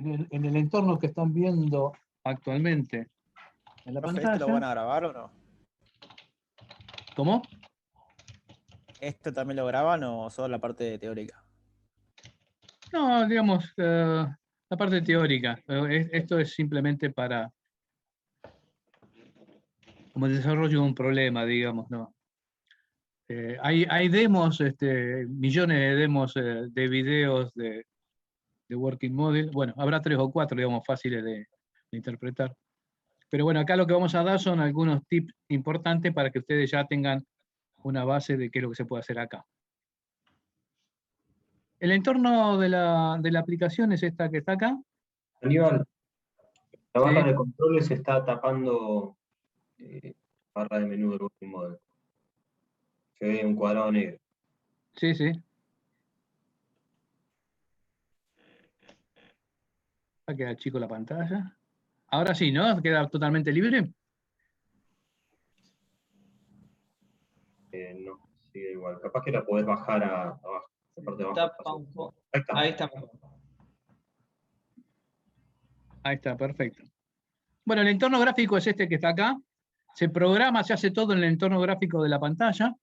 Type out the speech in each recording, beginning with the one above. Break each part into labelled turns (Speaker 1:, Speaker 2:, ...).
Speaker 1: en el entorno que están viendo actualmente en la
Speaker 2: Profe,
Speaker 1: pantalla.
Speaker 2: ¿esto lo van a grabar o no?
Speaker 1: ¿Cómo?
Speaker 2: ¿Esto también lo graban o solo la parte teórica?
Speaker 1: No, digamos, la parte teórica. Esto es simplemente para, como el desarrollo de un problema, digamos, ¿no? Hay demos, millones de demos de videos de Working Model. Bueno, habrá 3 o 4, digamos, fáciles de interpretar. Pero bueno, acá lo que vamos a dar son algunos tips importantes para que ustedes ya tengan una base de qué es lo que se puede hacer acá. El entorno de la aplicación es esta que está acá.
Speaker 3: Aníbal, la
Speaker 1: Sí.
Speaker 3: barra de controles está tapando barra de menú del Working Model. Se ve un cuadrado negro.
Speaker 1: Sí, sí. Va a quedar chico la pantalla. Ahora sí, ¿no? Queda totalmente libre.
Speaker 3: No, sigue igual. Capaz que la podés bajar abajo. La parte de abajo.
Speaker 4: Tapa un poco.
Speaker 3: Ahí está.
Speaker 4: Ahí está.
Speaker 1: Ahí está, perfecto. Bueno, el entorno gráfico es este que está acá. Se programa, se hace todo en el entorno gráfico de la pantalla.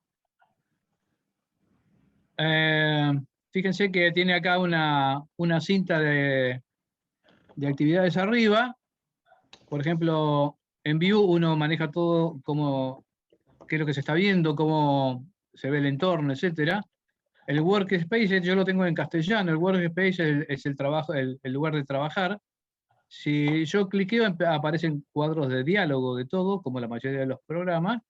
Speaker 1: Fíjense que tiene acá una cinta de actividades arriba. Por ejemplo, en View uno maneja todo como qué es lo que se está viendo, cómo se ve el entorno, etc. El workspace yo lo tengo en castellano. El workspace es el trabajo, el lugar de trabajar. Si yo cliqueo, aparecen cuadros de diálogo de todo, como la mayoría de los programas,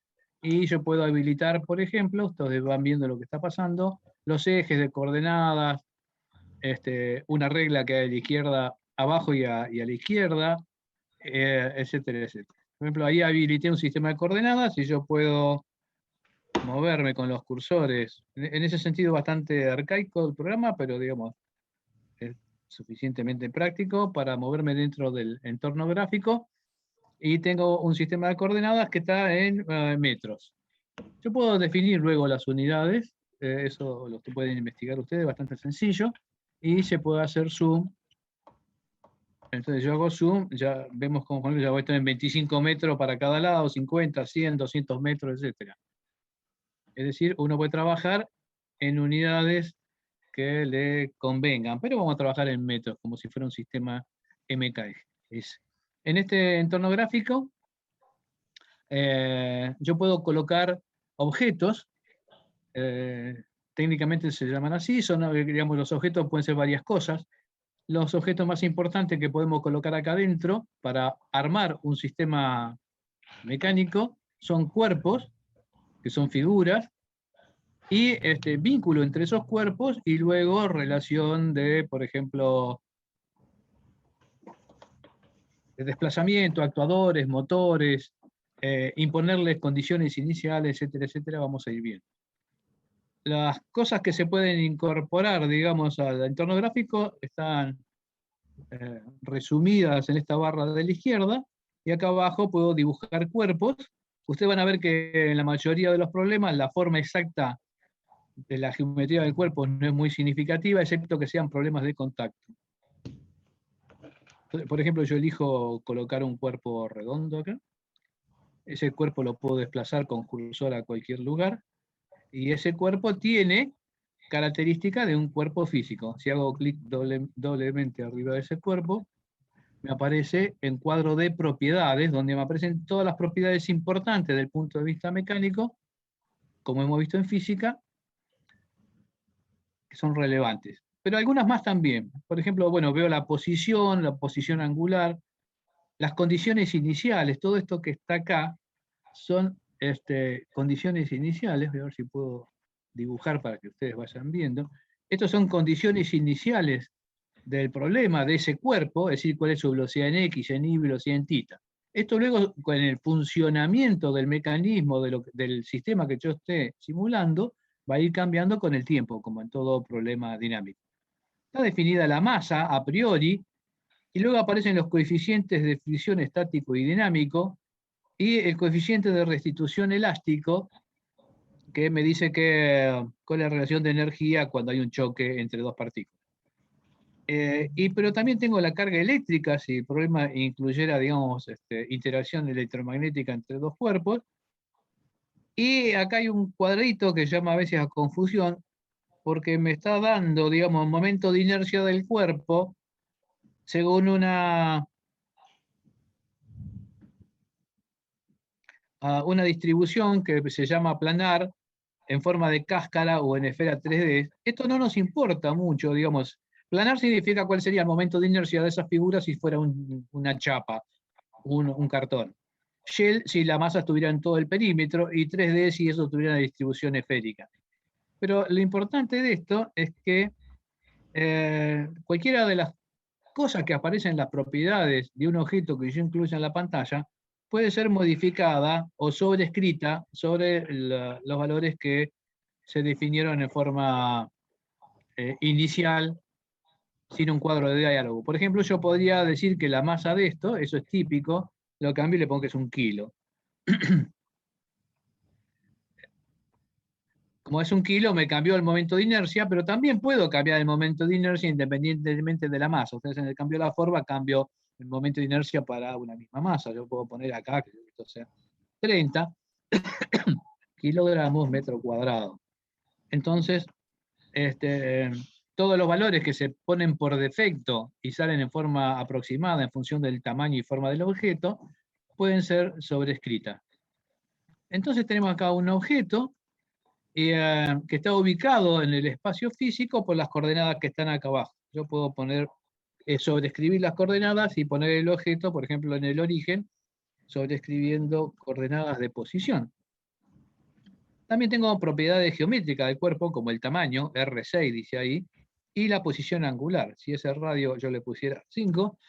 Speaker 1: y yo puedo habilitar, por ejemplo, ustedes van viendo lo que está pasando, los ejes de coordenadas, una regla que hay a la izquierda, abajo y a la izquierda, etcétera, etcétera. Por ejemplo, ahí habilité un sistema de coordenadas y yo puedo moverme con los cursores. En ese sentido, bastante arcaico el programa, pero digamos, es suficientemente práctico para moverme dentro del entorno gráfico, y tengo un sistema de coordenadas que está en metros. Yo puedo definir luego las unidades, eso lo pueden investigar ustedes, bastante sencillo, y se puede hacer zoom. Entonces yo hago zoom, ya vemos cómo ya voy a estar en 25 metros para cada lado, 50, 100, 200 metros, etc. Es decir, uno puede trabajar en unidades que le convengan, pero vamos a trabajar en metros, como si fuera un sistema MKS. En este entorno gráfico, yo puedo colocar objetos, técnicamente se llaman así, son, digamos, los objetos pueden ser varias cosas. Los objetos más importantes que podemos colocar acá adentro para armar un sistema mecánico son cuerpos, que son figuras, y vínculo entre esos cuerpos, y luego relación de, por ejemplo, de desplazamiento, actuadores, motores, imponerles condiciones iniciales, etcétera, etcétera, vamos a ir viendo. Las cosas que se pueden incorporar, digamos, al entorno gráfico están resumidas en esta barra de la izquierda, y acá abajo puedo dibujar cuerpos. Ustedes van a ver que en la mayoría de los problemas la forma exacta de la geometría del cuerpo no es muy significativa, excepto que sean problemas de contacto. Por ejemplo, yo elijo colocar un cuerpo redondo acá. Ese cuerpo lo puedo desplazar con cursor a cualquier lugar, y ese cuerpo tiene características de un cuerpo físico. Si hago clic doblemente arriba de ese cuerpo, me aparece en cuadro de propiedades, donde me aparecen todas las propiedades importantes desde el punto de vista mecánico, como hemos visto en física, que son relevantes. Pero algunas más también. Por ejemplo, bueno, veo la posición angular, las condiciones iniciales, todo esto que está acá son condiciones iniciales. Voy a ver si puedo dibujar para que ustedes vayan viendo. Estas son condiciones iniciales del problema de ese cuerpo, es decir, cuál es su velocidad en X, en Y, velocidad en θ. Esto luego, con el funcionamiento del mecanismo del sistema que yo esté simulando, va a ir cambiando con el tiempo, como en todo problema dinámico. Está definida la masa a priori, y luego aparecen los coeficientes de fricción estático y dinámico, y el coeficiente de restitución elástico, que me dice cuál es la relación de energía cuando hay un choque entre dos partículas. Pero también tengo la carga eléctrica, si el problema incluyera, digamos, interacción electromagnética entre dos cuerpos. Y acá hay un cuadrito que llama a veces a confusión, porque me está dando, digamos, un momento de inercia del cuerpo según una distribución que se llama planar en forma de cáscara o en esfera 3D. Esto no nos importa mucho, digamos. Planar significa cuál sería el momento de inercia de esas figuras si fuera una chapa, un cartón. Shell si la masa estuviera en todo el perímetro, y 3D si eso tuviera una distribución esférica. Pero lo importante de esto es que cualquiera de las cosas que aparecen en las propiedades de un objeto que yo incluya en la pantalla puede ser modificada o sobrescrita sobre los valores que se definieron en forma inicial, sin un cuadro de diálogo. Por ejemplo, yo podría decir que la masa de esto, eso es típico, lo cambio y le pongo que es 1 kilo. Como es 1 kilo, me cambió el momento de inercia, pero también puedo cambiar el momento de inercia independientemente de la masa. Ustedes en el cambio de la forma, cambio el momento de inercia para una misma masa. Yo puedo poner acá que esto sea 30 kilogramos metro cuadrado. Entonces, todos los valores que se ponen por defecto y salen en forma aproximada en función del tamaño y forma del objeto, pueden ser sobrescritas. Entonces tenemos acá un objeto que está ubicado en el espacio físico por las coordenadas que están acá abajo. Yo puedo poner, sobreescribir las coordenadas y poner el objeto, por ejemplo, en el origen, sobreescribiendo coordenadas de posición. También tengo propiedades geométricas del cuerpo, como el tamaño, R6 dice ahí, y la posición angular. Si ese radio yo le pusiera 5,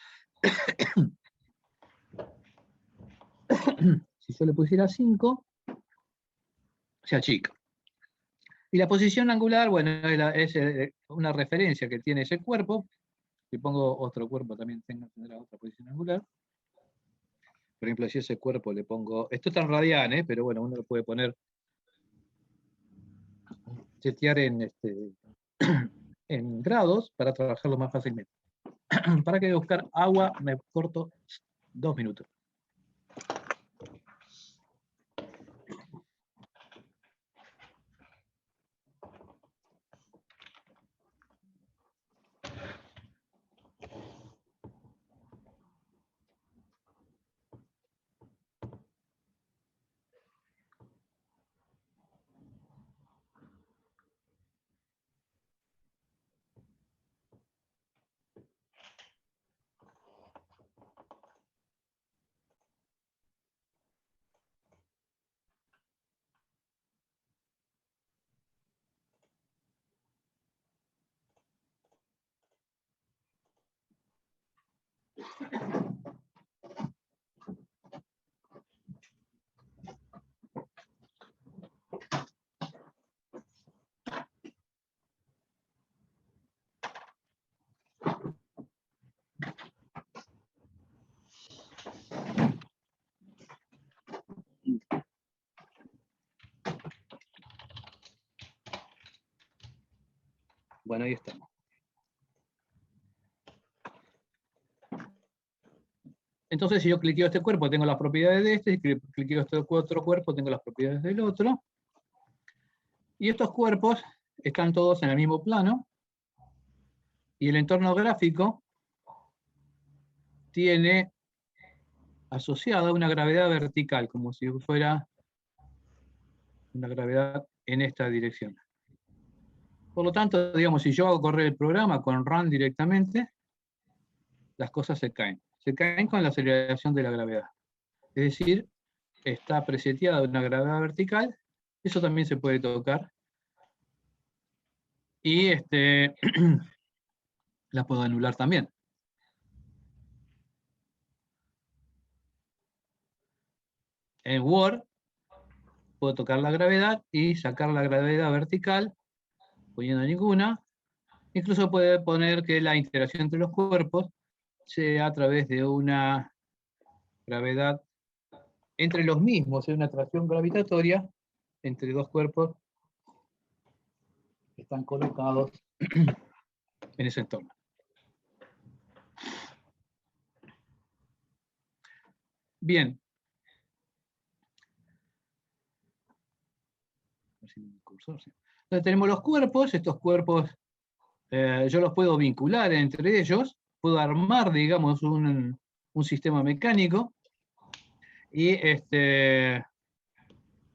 Speaker 1: si yo le pusiera 5, se achica. Y la posición angular, bueno, es una referencia que tiene ese cuerpo. Si pongo otro cuerpo también tendrá otra posición angular. Por ejemplo, si ese cuerpo le pongo, esto está en radianes, pero bueno, uno lo puede poner, setear en grados para trabajarlo más fácilmente. Para que buscar agua me corto 2 minutos. Bueno, ahí estamos. Entonces, si yo cliqueo este cuerpo, tengo las propiedades de este, si cliqueo este otro cuerpo, tengo las propiedades del otro. Y estos cuerpos están todos en el mismo plano, y el entorno gráfico tiene asociada una gravedad vertical, como si fuera una gravedad en esta dirección. Por lo tanto, digamos, si yo hago correr el programa con run directamente, las cosas se caen. Se caen con la aceleración de la gravedad. Es decir, está preseteada una gravedad vertical, eso también se puede tocar. Y la puedo anular también. En Word puedo tocar la gravedad y sacar la gravedad vertical poniendo ninguna. Incluso puede poner que la interacción entre los cuerpos sea a través de una gravedad entre los mismos, es una atracción gravitatoria entre dos cuerpos que están colocados en ese entorno. Bien. Entonces tenemos los cuerpos, estos cuerpos yo los puedo vincular entre ellos, puedo armar, digamos, un sistema mecánico, y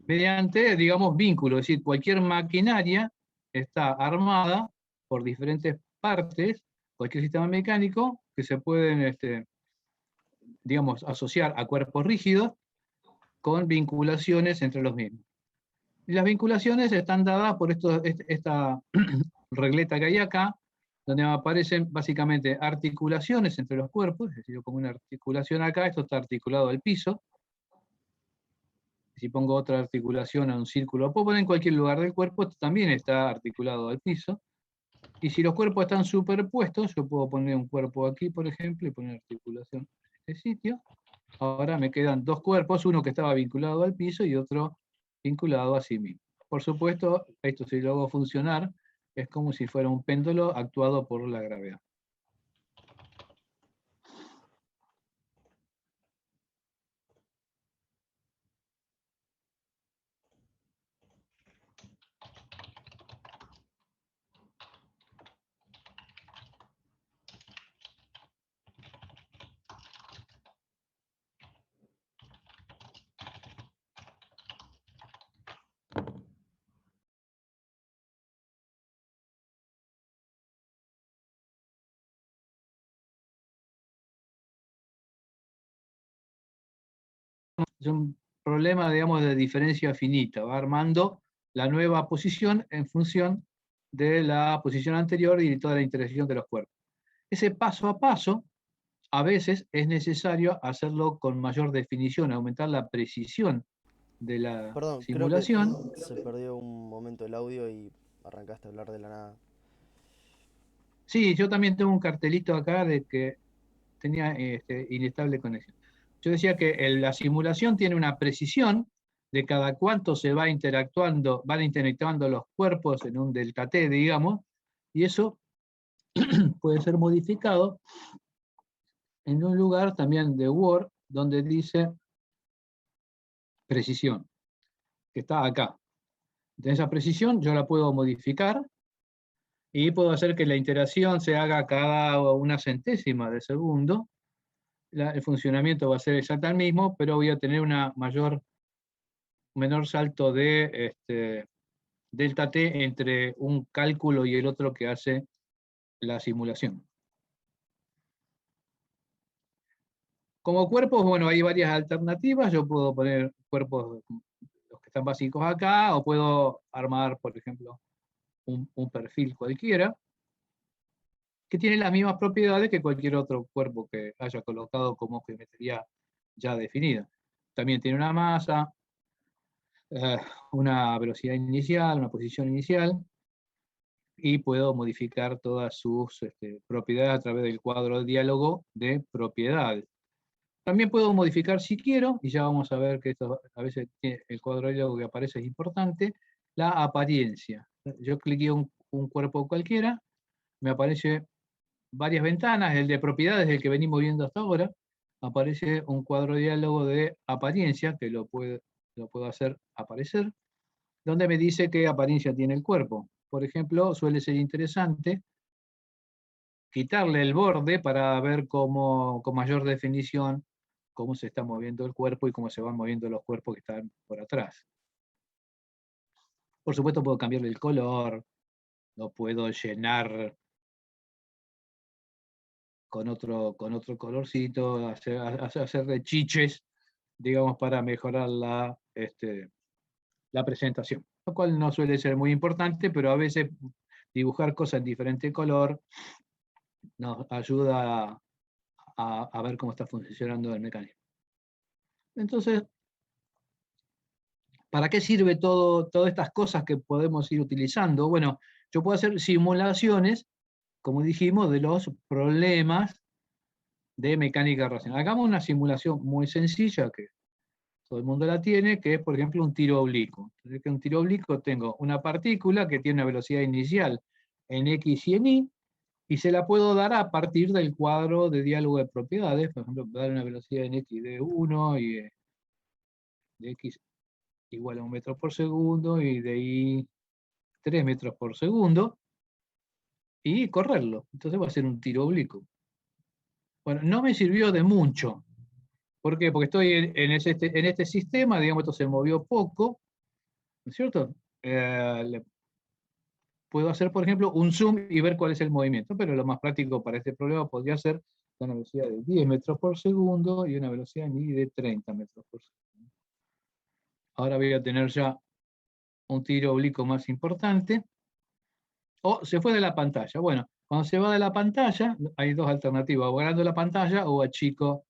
Speaker 1: mediante, digamos, vínculos, es decir, cualquier maquinaria está armada por diferentes partes, cualquier sistema mecánico, que se pueden, digamos, asociar a cuerpos rígidos con vinculaciones entre los mismos. Y las vinculaciones están dadas por esta regleta que hay acá, donde aparecen básicamente articulaciones entre los cuerpos, es decir, como una articulación acá, esto está articulado al piso. Si pongo otra articulación a un círculo, lo puedo poner en cualquier lugar del cuerpo, esto también está articulado al piso. Y si los cuerpos están superpuestos, yo puedo poner un cuerpo aquí, por ejemplo, y poner articulación en este sitio. Ahora me quedan dos cuerpos, uno que estaba vinculado al piso y otro vinculado a sí mismo. Por supuesto, esto si lo hago funcionar, es como si fuera un péndulo actuado por la gravedad. Es un problema, digamos, de diferencia finita, va armando la nueva posición en función de la posición anterior y toda la interacción de los cuerpos. Ese paso a paso, a veces es necesario hacerlo con mayor definición, aumentar la precisión de la
Speaker 4: Perdón,
Speaker 1: simulación.
Speaker 4: creo que se perdió un momento el audio y arrancaste a hablar de la nada.
Speaker 1: Sí, yo también tengo un cartelito acá de que tenía inestable conexión. Yo decía que la simulación tiene una precisión de cada cuánto se va interactuando, van interactuando los cuerpos en un delta T, digamos, y eso puede ser modificado en un lugar también de Word donde dice precisión, que está acá. De esa precisión yo la puedo modificar y puedo hacer que la interacción se haga cada una centésima de segundo. El funcionamiento va a ser exactamente el mismo, pero voy a tener una menor salto de delta T entre un cálculo y el otro que hace la simulación. Como cuerpos, bueno, hay varias alternativas. Yo puedo poner cuerpos, los que están básicos acá, o puedo armar, por ejemplo, un perfil cualquiera, que tiene las mismas propiedades que cualquier otro cuerpo que haya colocado como geometría ya definida. También tiene una masa, una velocidad inicial, una posición inicial, y puedo modificar todas sus propiedades a través del cuadro de diálogo de propiedades. También puedo modificar si quiero, y ya vamos a ver que esto a veces el cuadro de diálogo que aparece es importante, la apariencia. Yo cliqué un cuerpo cualquiera, me aparece varias ventanas, el de propiedades, el que venimos viendo hasta ahora, aparece un cuadro de diálogo de apariencia, que lo puedo hacer aparecer, donde me dice qué apariencia tiene el cuerpo. Por ejemplo, suele ser interesante quitarle el borde para ver cómo, con mayor definición, cómo se está moviendo el cuerpo y cómo se van moviendo los cuerpos que están por atrás. Por supuesto puedo cambiarle el color, lo puedo llenar con otro colorcito, hacerle chiches, digamos, para mejorar la presentación. Lo cual no suele ser muy importante, pero a veces dibujar cosas en diferente color nos ayuda a ver cómo está funcionando el mecanismo. Entonces, ¿para qué sirve todas estas cosas que podemos ir utilizando? Bueno, yo puedo hacer simulaciones, como dijimos, de los problemas de mecánica racional. Hagamos una simulación muy sencilla, que todo el mundo la tiene, que es, por ejemplo, un tiro oblicuo. Entonces, en un tiro oblicuo tengo una partícula que tiene una velocidad inicial en x y en y, Y se la puedo dar a partir del cuadro de diálogo de propiedades. Por ejemplo, dar una velocidad en x de 1 y de x igual a 1 metro por segundo y de y 3 metros por segundo. Y correrlo. Entonces va a ser un tiro oblicuo. Bueno, no me sirvió de mucho. ¿Por qué? Porque estoy en este sistema, digamos, esto se movió poco, ¿no es cierto? Puedo hacer, por ejemplo, un zoom y ver cuál es el movimiento, pero lo más práctico para este problema podría ser una velocidad de 10 metros por segundo y una velocidad en y de 30 metros por segundo. Ahora voy a tener ya un tiro oblicuo más importante. O se fue de la pantalla. Bueno, cuando se va de la pantalla, hay dos alternativas: o agrando la pantalla o achico.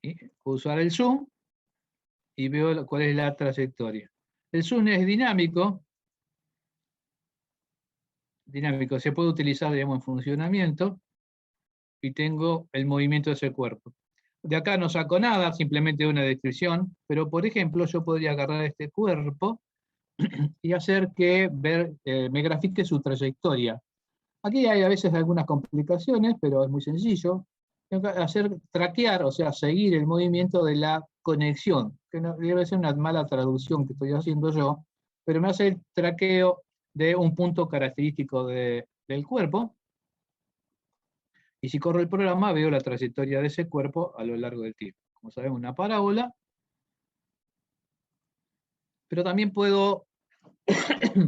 Speaker 1: Y puedo usar el zoom y veo cuál es la trayectoria. El zoom es dinámico, se puede utilizar, digamos, en funcionamiento, y tengo el movimiento de ese cuerpo. De acá no saco nada, simplemente una descripción, pero por ejemplo yo podría agarrar este cuerpo y hacer que me grafique su trayectoria. Aquí hay a veces algunas complicaciones, pero es muy sencillo. Tengo que traquear, o sea, seguir el movimiento de la conexión, que no, debe ser una mala traducción que estoy haciendo yo, pero me hace el traqueo de un punto característico del cuerpo, y si corro el programa veo la trayectoria de ese cuerpo a lo largo del tiempo. Como sabemos, una parábola, pero también puedo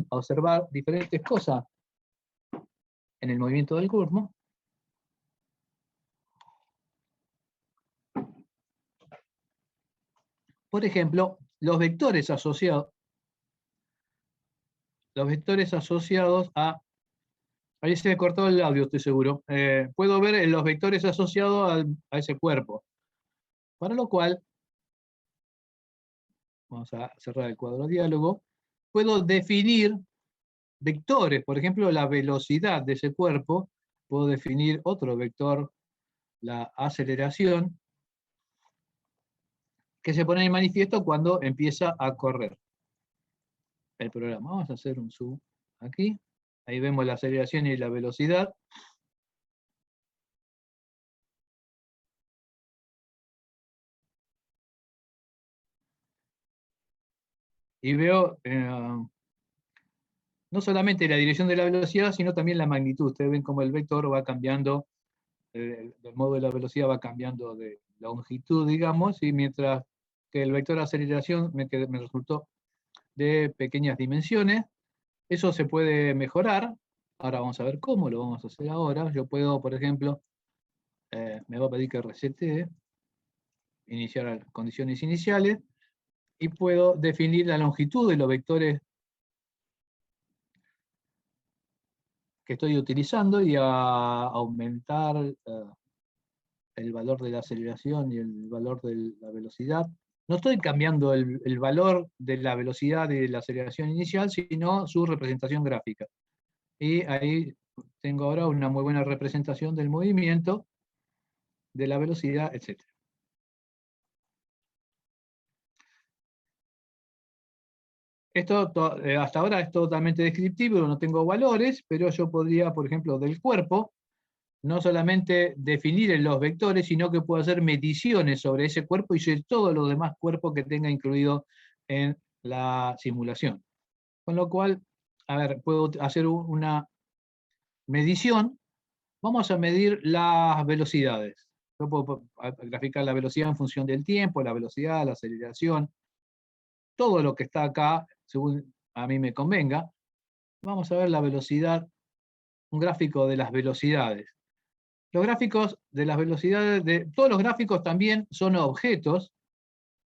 Speaker 1: observar diferentes cosas en el movimiento del cuerpo. Por ejemplo, los vectores asociados a... Ahí se me cortó el audio, estoy seguro. Puedo ver los vectores asociados a ese cuerpo. Para lo cual, vamos a cerrar el cuadro diálogo, puedo definir vectores. Por ejemplo, la velocidad de ese cuerpo. Puedo definir otro vector, la aceleración, que se pone en manifiesto cuando empieza a correr el programa. Vamos a hacer un zoom aquí. Ahí vemos la aceleración y la velocidad. Y veo no solamente la dirección de la velocidad, sino también la magnitud. Ustedes ven cómo el vector va cambiando, el modo de la velocidad va cambiando de longitud, digamos, y mientras que el vector de aceleración me resultó de pequeñas dimensiones. Eso se puede mejorar. Ahora vamos a ver cómo lo vamos a hacer ahora. Yo puedo, por ejemplo, me va a pedir que resete, iniciar condiciones iniciales, y puedo definir la longitud de los vectores que estoy utilizando y a aumentar el valor de la aceleración y el valor de la velocidad. No estoy cambiando el valor de la velocidad y de la aceleración inicial, sino su representación gráfica. Y ahí tengo ahora una muy buena representación del movimiento, de la velocidad, etc. Esto hasta ahora es totalmente descriptivo, no tengo valores, pero yo podría, por ejemplo, del cuerpo, no solamente definir en los vectores, sino que puedo hacer mediciones sobre ese cuerpo y sobre todos los demás cuerpos que tenga incluido en la simulación. Con lo cual, a ver, puedo hacer una medición. Vamos a medir las velocidades. Yo puedo graficar la velocidad en función del tiempo, la velocidad, la aceleración, todo lo que está acá, según a mí me convenga. Vamos a ver la velocidad, un gráfico de las velocidades. Los gráficos de las velocidades, todos los gráficos también son objetos,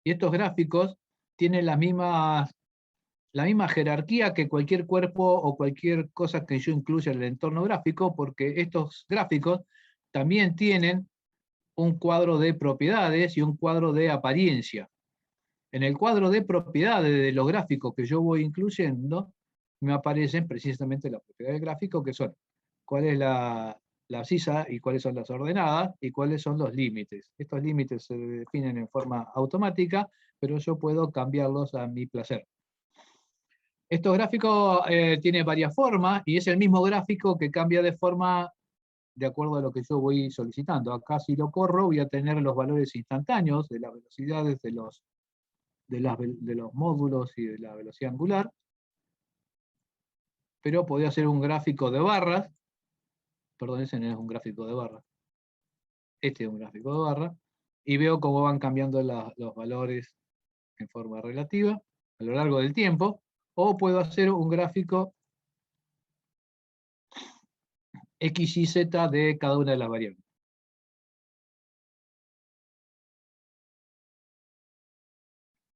Speaker 1: y estos gráficos tienen la misma jerarquía que cualquier cuerpo o cualquier cosa que yo incluya en el entorno gráfico, porque estos gráficos también tienen un cuadro de propiedades y un cuadro de apariencia. En el cuadro de propiedades de los gráficos que yo voy incluyendo, me aparecen precisamente las propiedades del gráfico, que son cuál es la la abscisa y cuáles son las ordenadas y cuáles son los límites. Estos límites se definen en forma automática, pero yo puedo cambiarlos a mi placer. Estos gráficos tienen varias formas y es el mismo gráfico que cambia de forma de acuerdo a lo que yo voy solicitando. Acá si lo corro voy a tener los valores instantáneos de las velocidades de los módulos y de la velocidad angular, pero podría hacer un gráfico de barras. Perdón, ese no es un gráfico de barras. Este es un gráfico de barras. Y veo cómo van cambiando los valores en forma relativa a lo largo del tiempo. O puedo hacer un gráfico X y Z de cada una de las variables.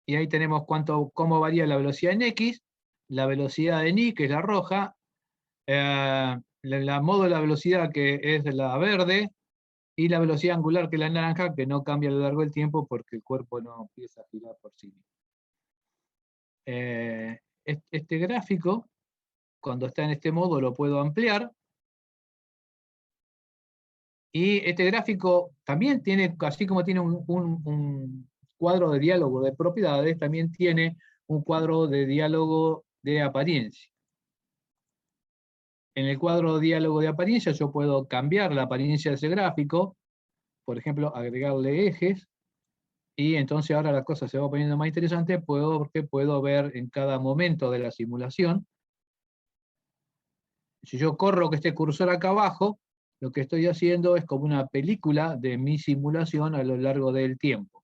Speaker 1: Y ahí tenemos cómo varía la velocidad en X, la velocidad en Y, que es la roja, la modo de la velocidad, que es la verde, y la velocidad angular, que es la naranja, que no cambia a lo largo del tiempo porque el cuerpo no empieza a girar por sí mismo. Este gráfico, cuando está en este modo, lo puedo ampliar. Y este gráfico también tiene, así como tiene un cuadro de diálogo de propiedades, también tiene un cuadro de diálogo de apariencia. En el cuadro de diálogo de apariencia yo puedo cambiar la apariencia de ese gráfico, por ejemplo, agregarle ejes, y entonces ahora la cosa se va poniendo más interesante porque puedo ver en cada momento de la simulación. Si yo corro que este cursor acá abajo, lo que estoy haciendo es como una película de mi simulación a lo largo del tiempo.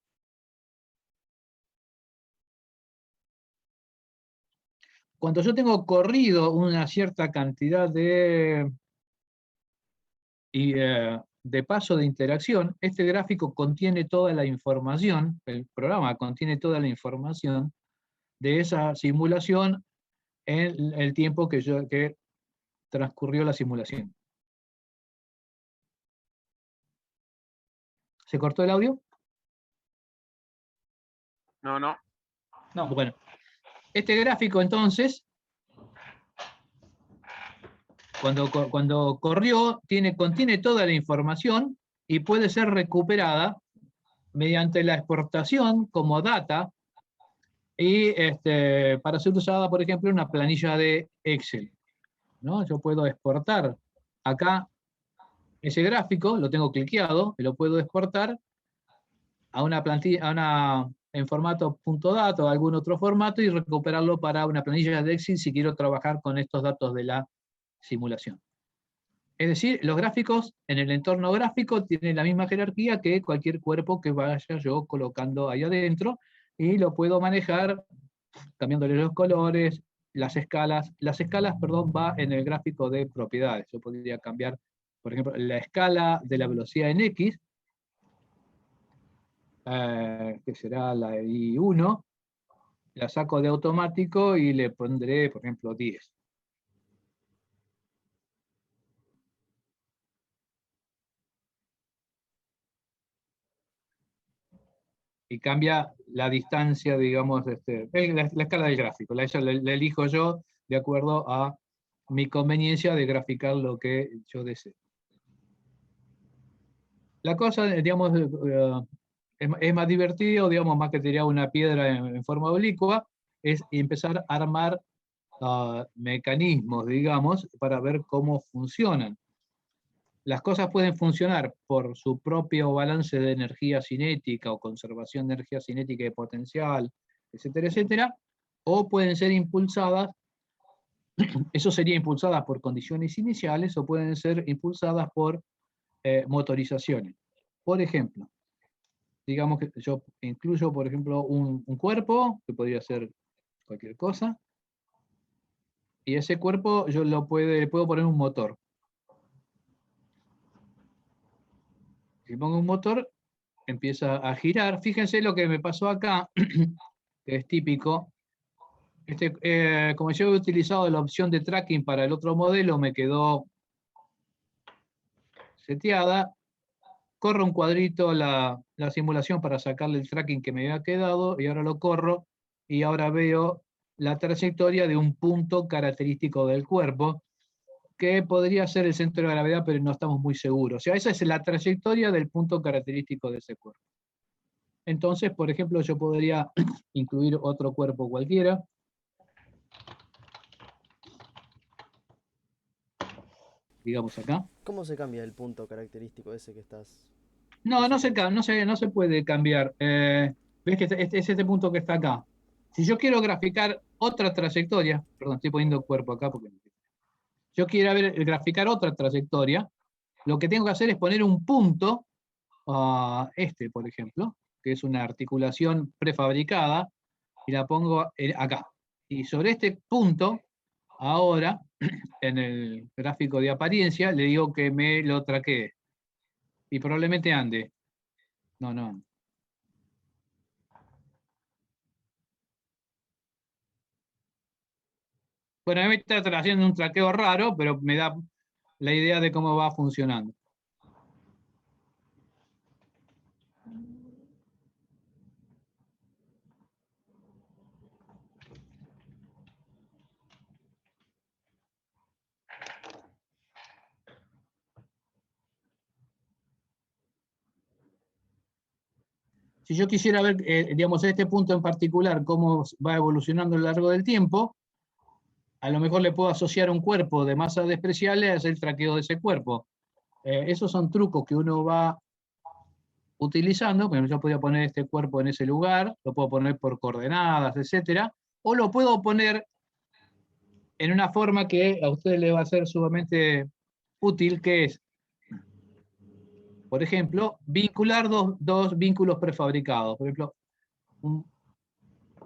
Speaker 1: Cuando yo tengo corrido una cierta cantidad de paso de interacción, este gráfico contiene toda la información, el programa contiene toda la información de esa simulación en el tiempo que transcurrió la simulación. ¿Se cortó el audio?
Speaker 5: No.
Speaker 1: No. Bueno, este gráfico entonces, cuando corrió, contiene toda la información y puede ser recuperada mediante la exportación como data y para ser usada, por ejemplo, en una planilla de Excel, ¿no? Yo puedo exportar acá ese gráfico, lo tengo cliqueado, y lo puedo exportar a una plantilla, en formato .data o algún otro formato y recuperarlo para una planilla de Excel si quiero trabajar con estos datos de la simulación. Es decir, los gráficos en el entorno gráfico tienen la misma jerarquía que cualquier cuerpo que vaya yo colocando ahí adentro, y lo puedo manejar cambiándole los colores, las escalas. Las escalas, perdón, va en el gráfico de propiedades. Yo podría cambiar, por ejemplo, la escala de la velocidad en X, que será la I1, la saco de automático y le pondré, por ejemplo, 10. Y cambia la distancia, digamos, la escala del gráfico. La elijo yo de acuerdo a mi conveniencia de graficar lo que yo deseo. La cosa, digamos, es más divertido, digamos, más que tirar una piedra en forma oblicua, es empezar a armar mecanismos, digamos, para ver cómo funcionan. Las cosas pueden funcionar por su propio balance de energía cinética o conservación de energía cinética y potencial, etcétera, etcétera, o pueden ser impulsadas, eso sería impulsadas por condiciones iniciales, o pueden ser impulsadas por motorizaciones. Por ejemplo, digamos que yo incluyo, por ejemplo, un cuerpo, que podría ser cualquier cosa, y ese cuerpo yo le puedo poner un motor. Si pongo un motor, empieza a girar. Fíjense lo que me pasó acá, que es típico. Como yo he utilizado la opción de tracking para el otro modelo, me quedó seteada. Corro un cuadrito la simulación para sacarle el tracking que me había quedado, y ahora lo corro, y ahora veo la trayectoria de un punto característico del cuerpo, que podría ser el centro de gravedad, pero no estamos muy seguros. O sea, esa es la trayectoria del punto característico de ese cuerpo. Entonces, por ejemplo, yo podría incluir otro cuerpo cualquiera. Digamos acá.
Speaker 4: ¿Cómo se cambia el punto característico ese que estás?
Speaker 1: No,
Speaker 4: que
Speaker 1: no
Speaker 4: se
Speaker 1: se,
Speaker 4: cambia?
Speaker 1: no se puede cambiar. ¿Ves que es este punto que está acá? Si yo quiero graficar otra trayectoria, perdón, estoy poniendo el cuerpo acá porque yo quiero graficar otra trayectoria, lo que tengo que hacer es poner un punto, por ejemplo, que es una articulación prefabricada, y la pongo acá. Y sobre este punto, ahora, en el gráfico de apariencia, le digo que me lo traquee. Y probablemente ande. No, no. Bueno, a mí me está haciendo un traqueo raro, pero me da la idea de cómo va funcionando. Si yo quisiera ver, digamos, este punto en particular, cómo va evolucionando a lo largo del tiempo, a lo mejor le puedo asociar un cuerpo de masa despreciable y hacer el traqueo de ese cuerpo. Esos son trucos que uno va utilizando. Por ejemplo, yo podría poner este cuerpo en ese lugar, lo puedo poner por coordenadas, etcétera, o lo puedo poner en una forma que a ustedes les va a ser sumamente útil, que es, por ejemplo, vincular dos vínculos prefabricados. Por ejemplo,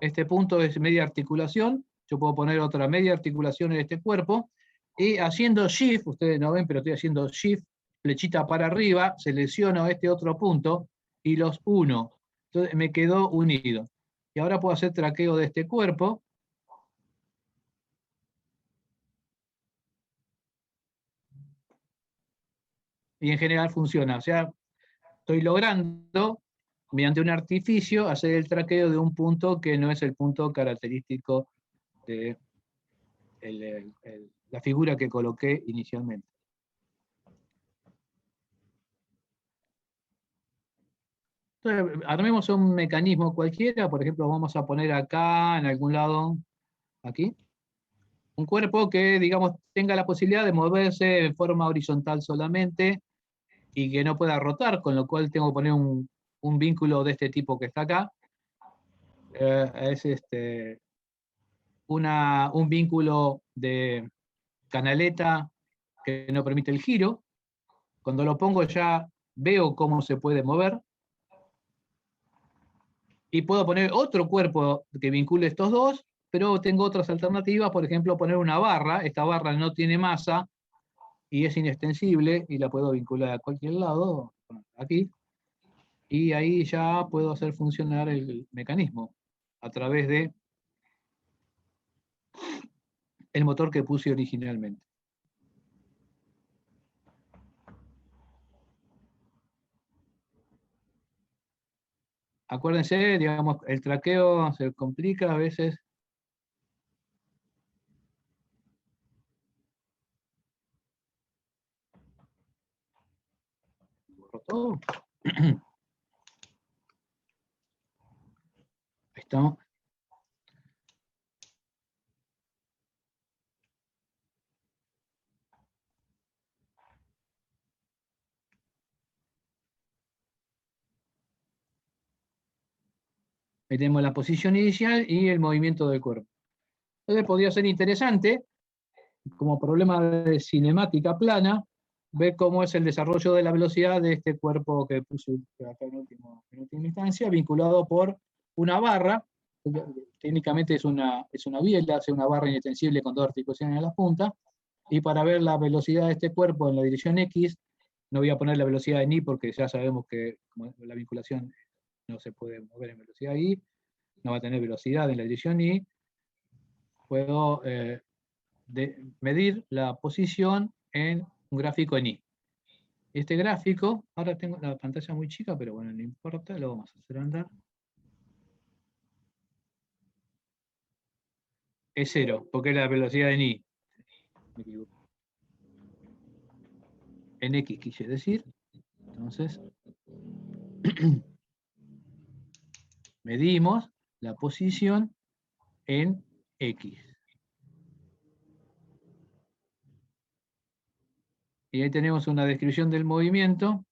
Speaker 1: este punto es media articulación, yo puedo poner otra media articulación en este cuerpo, y haciendo Shift, ustedes no ven, pero estoy haciendo Shift, flechita para arriba, selecciono este otro punto y los uno. Entonces me quedó unido. Y ahora puedo hacer traqueo de este cuerpo. Y en general funciona. O sea, estoy logrando, mediante un artificio, hacer el traqueo de un punto que no es el punto característico de la figura que coloqué inicialmente. Entonces, armemos un mecanismo cualquiera, por ejemplo, vamos a poner acá, en algún lado, aquí, un cuerpo que, digamos, tenga la posibilidad de moverse en forma horizontal solamente y que no pueda rotar, con lo cual tengo que poner un vínculo de este tipo que está acá. Es un vínculo de canaleta que no permite el giro. Cuando lo pongo ya veo cómo se puede mover. Y puedo poner otro cuerpo que vincule estos dos, pero tengo otras alternativas, por ejemplo, poner una barra. Esta barra no tiene masa y es inextensible y la puedo vincular a cualquier lado, aquí, y ahí ya puedo hacer funcionar el mecanismo a través de el motor que puse originalmente. Acuérdense, digamos, el traqueo se complica a veces. Todo. Ahí está. Ahí tenemos la posición inicial y el movimiento del cuerpo. Entonces podría ser interesante, como problema de cinemática plana, ver cómo es el desarrollo de la velocidad de este cuerpo que puse acá en última instancia, vinculado por una barra. Técnicamente es una biela, es una barra inextensible con dos articulaciones en la punta, y para ver la velocidad de este cuerpo en la dirección X, no voy a poner la velocidad en Y porque ya sabemos que como la vinculación no se puede mover en velocidad Y, no va a tener velocidad en la dirección Y. Puedo medir la posición en un gráfico en Y. Este gráfico, ahora tengo la pantalla muy chica, pero bueno, no importa, lo vamos a hacer andar. Es 0, porque es la velocidad en Y. Me equivoco. en X quise decir. Entonces, medimos la posición en X. Y ahí tenemos una descripción del movimiento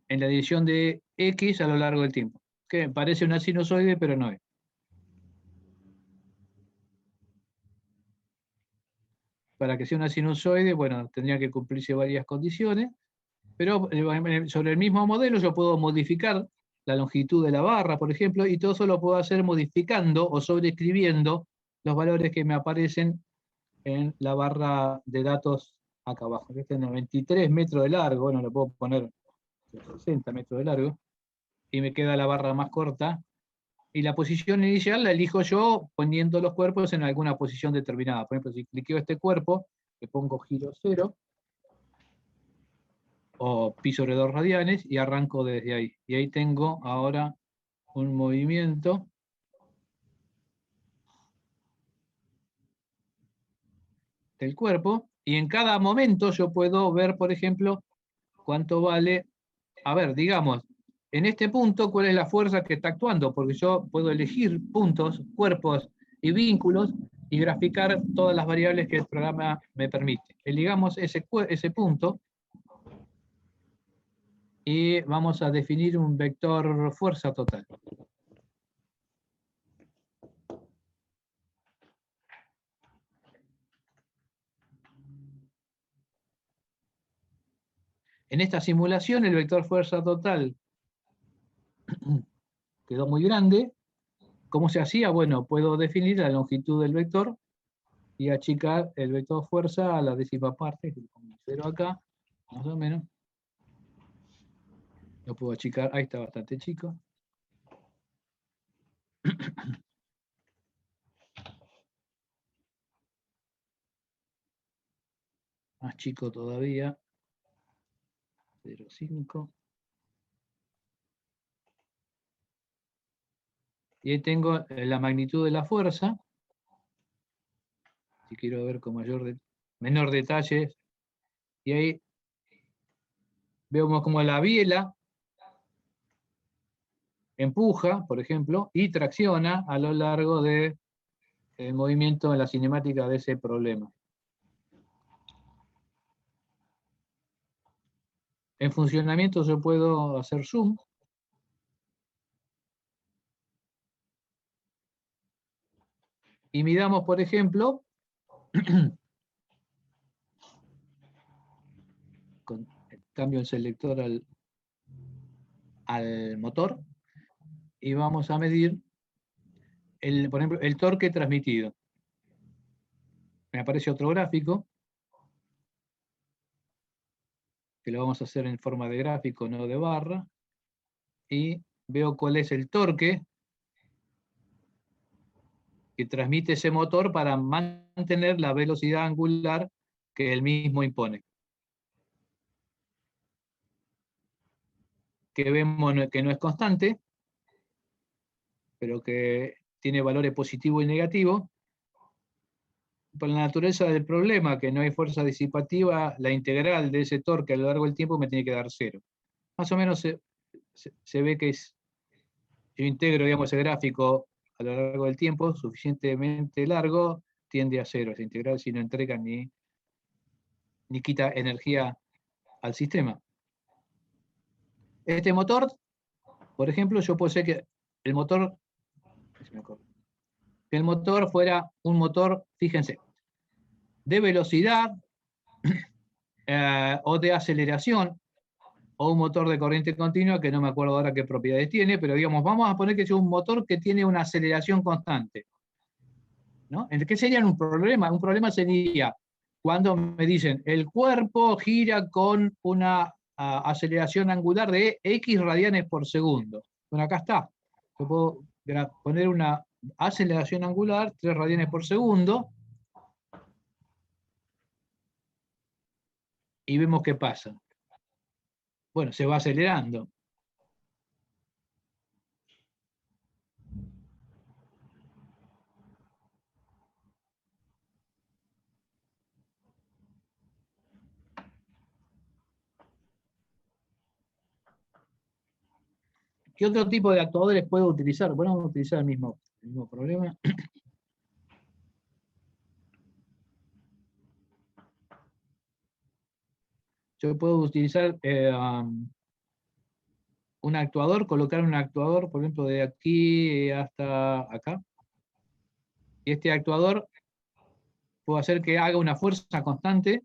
Speaker 1: en la dirección de X a lo largo del tiempo, que parece una sinusoide, pero no es. Para que sea una sinusoide, bueno, tendría que cumplirse varias condiciones, pero sobre el mismo modelo yo puedo modificar la longitud de la barra, por ejemplo, y todo eso lo puedo hacer modificando o sobreescribiendo los valores que me aparecen en la barra de datos acá abajo. Este es 93 metros de largo, bueno, lo puedo poner 60 metros de largo, y me queda la barra más corta. Y la posición inicial la elijo yo poniendo los cuerpos en alguna posición determinada. Por ejemplo, si cliqueo este cuerpo, le pongo giro 0, o pi sobre 2 radianes, y arranco desde ahí. Y ahí tengo ahora un movimiento del cuerpo, y en cada momento yo puedo ver, por ejemplo, cuánto vale, a ver, digamos, en este punto, cuál es la fuerza que está actuando, porque yo puedo elegir puntos, cuerpos y vínculos y graficar todas las variables que el programa me permite. Eligamos ese punto y vamos a definir un vector fuerza total. En esta simulación el vector fuerza total quedó muy grande. ¿Cómo se hacía? Bueno, puedo definir la longitud del vector y achicar el vector fuerza a la décima parte, que le pongo 0 acá, más o menos. Lo puedo achicar, ahí está bastante chico. Más chico todavía, 0,5. Y ahí tengo la magnitud de la fuerza. Si quiero ver con menor detalle. Y ahí vemos como la biela empuja, por ejemplo, y tracciona a lo largo del movimiento en la cinemática de ese problema. En funcionamiento yo puedo hacer zoom. Y midamos, por ejemplo, cambio el selector al motor, y vamos a medir, por ejemplo, el torque transmitido. Me aparece otro gráfico, que lo vamos a hacer en forma de gráfico, no de barra, y veo cuál es el torque que transmite ese motor para mantener la velocidad angular que él mismo impone. Que vemos que no es constante, pero que tiene valores positivos y negativos. Por la naturaleza del problema, que no hay fuerza disipativa, la integral de ese torque a lo largo del tiempo me tiene que dar 0. Más o menos se ve que si yo integro, digamos, ese gráfico a lo largo del tiempo, suficientemente largo, tiende a 0. Esa integral si no entrega ni quita energía al sistema. Este motor, por ejemplo, yo puedo hacer que el motor fuera un motor, fíjense, de velocidad o de aceleración, o un motor de corriente continua, que no me acuerdo ahora qué propiedades tiene, pero digamos, vamos a poner que es un motor que tiene una aceleración constante, ¿no? ¿Qué sería un problema? Un problema sería cuando me dicen, el cuerpo gira con una aceleración angular de X radianes por segundo. Bueno, acá está. Yo puedo poner una aceleración angular, 3 radianes por segundo, y vemos qué pasa. Bueno, se va acelerando. ¿Qué otro tipo de actuadores puedo utilizar? Bueno, vamos a utilizar el mismo problema. Yo puedo utilizar un actuador, colocar un actuador, por ejemplo, de aquí hasta acá. Y este actuador puedo hacer que haga una fuerza constante,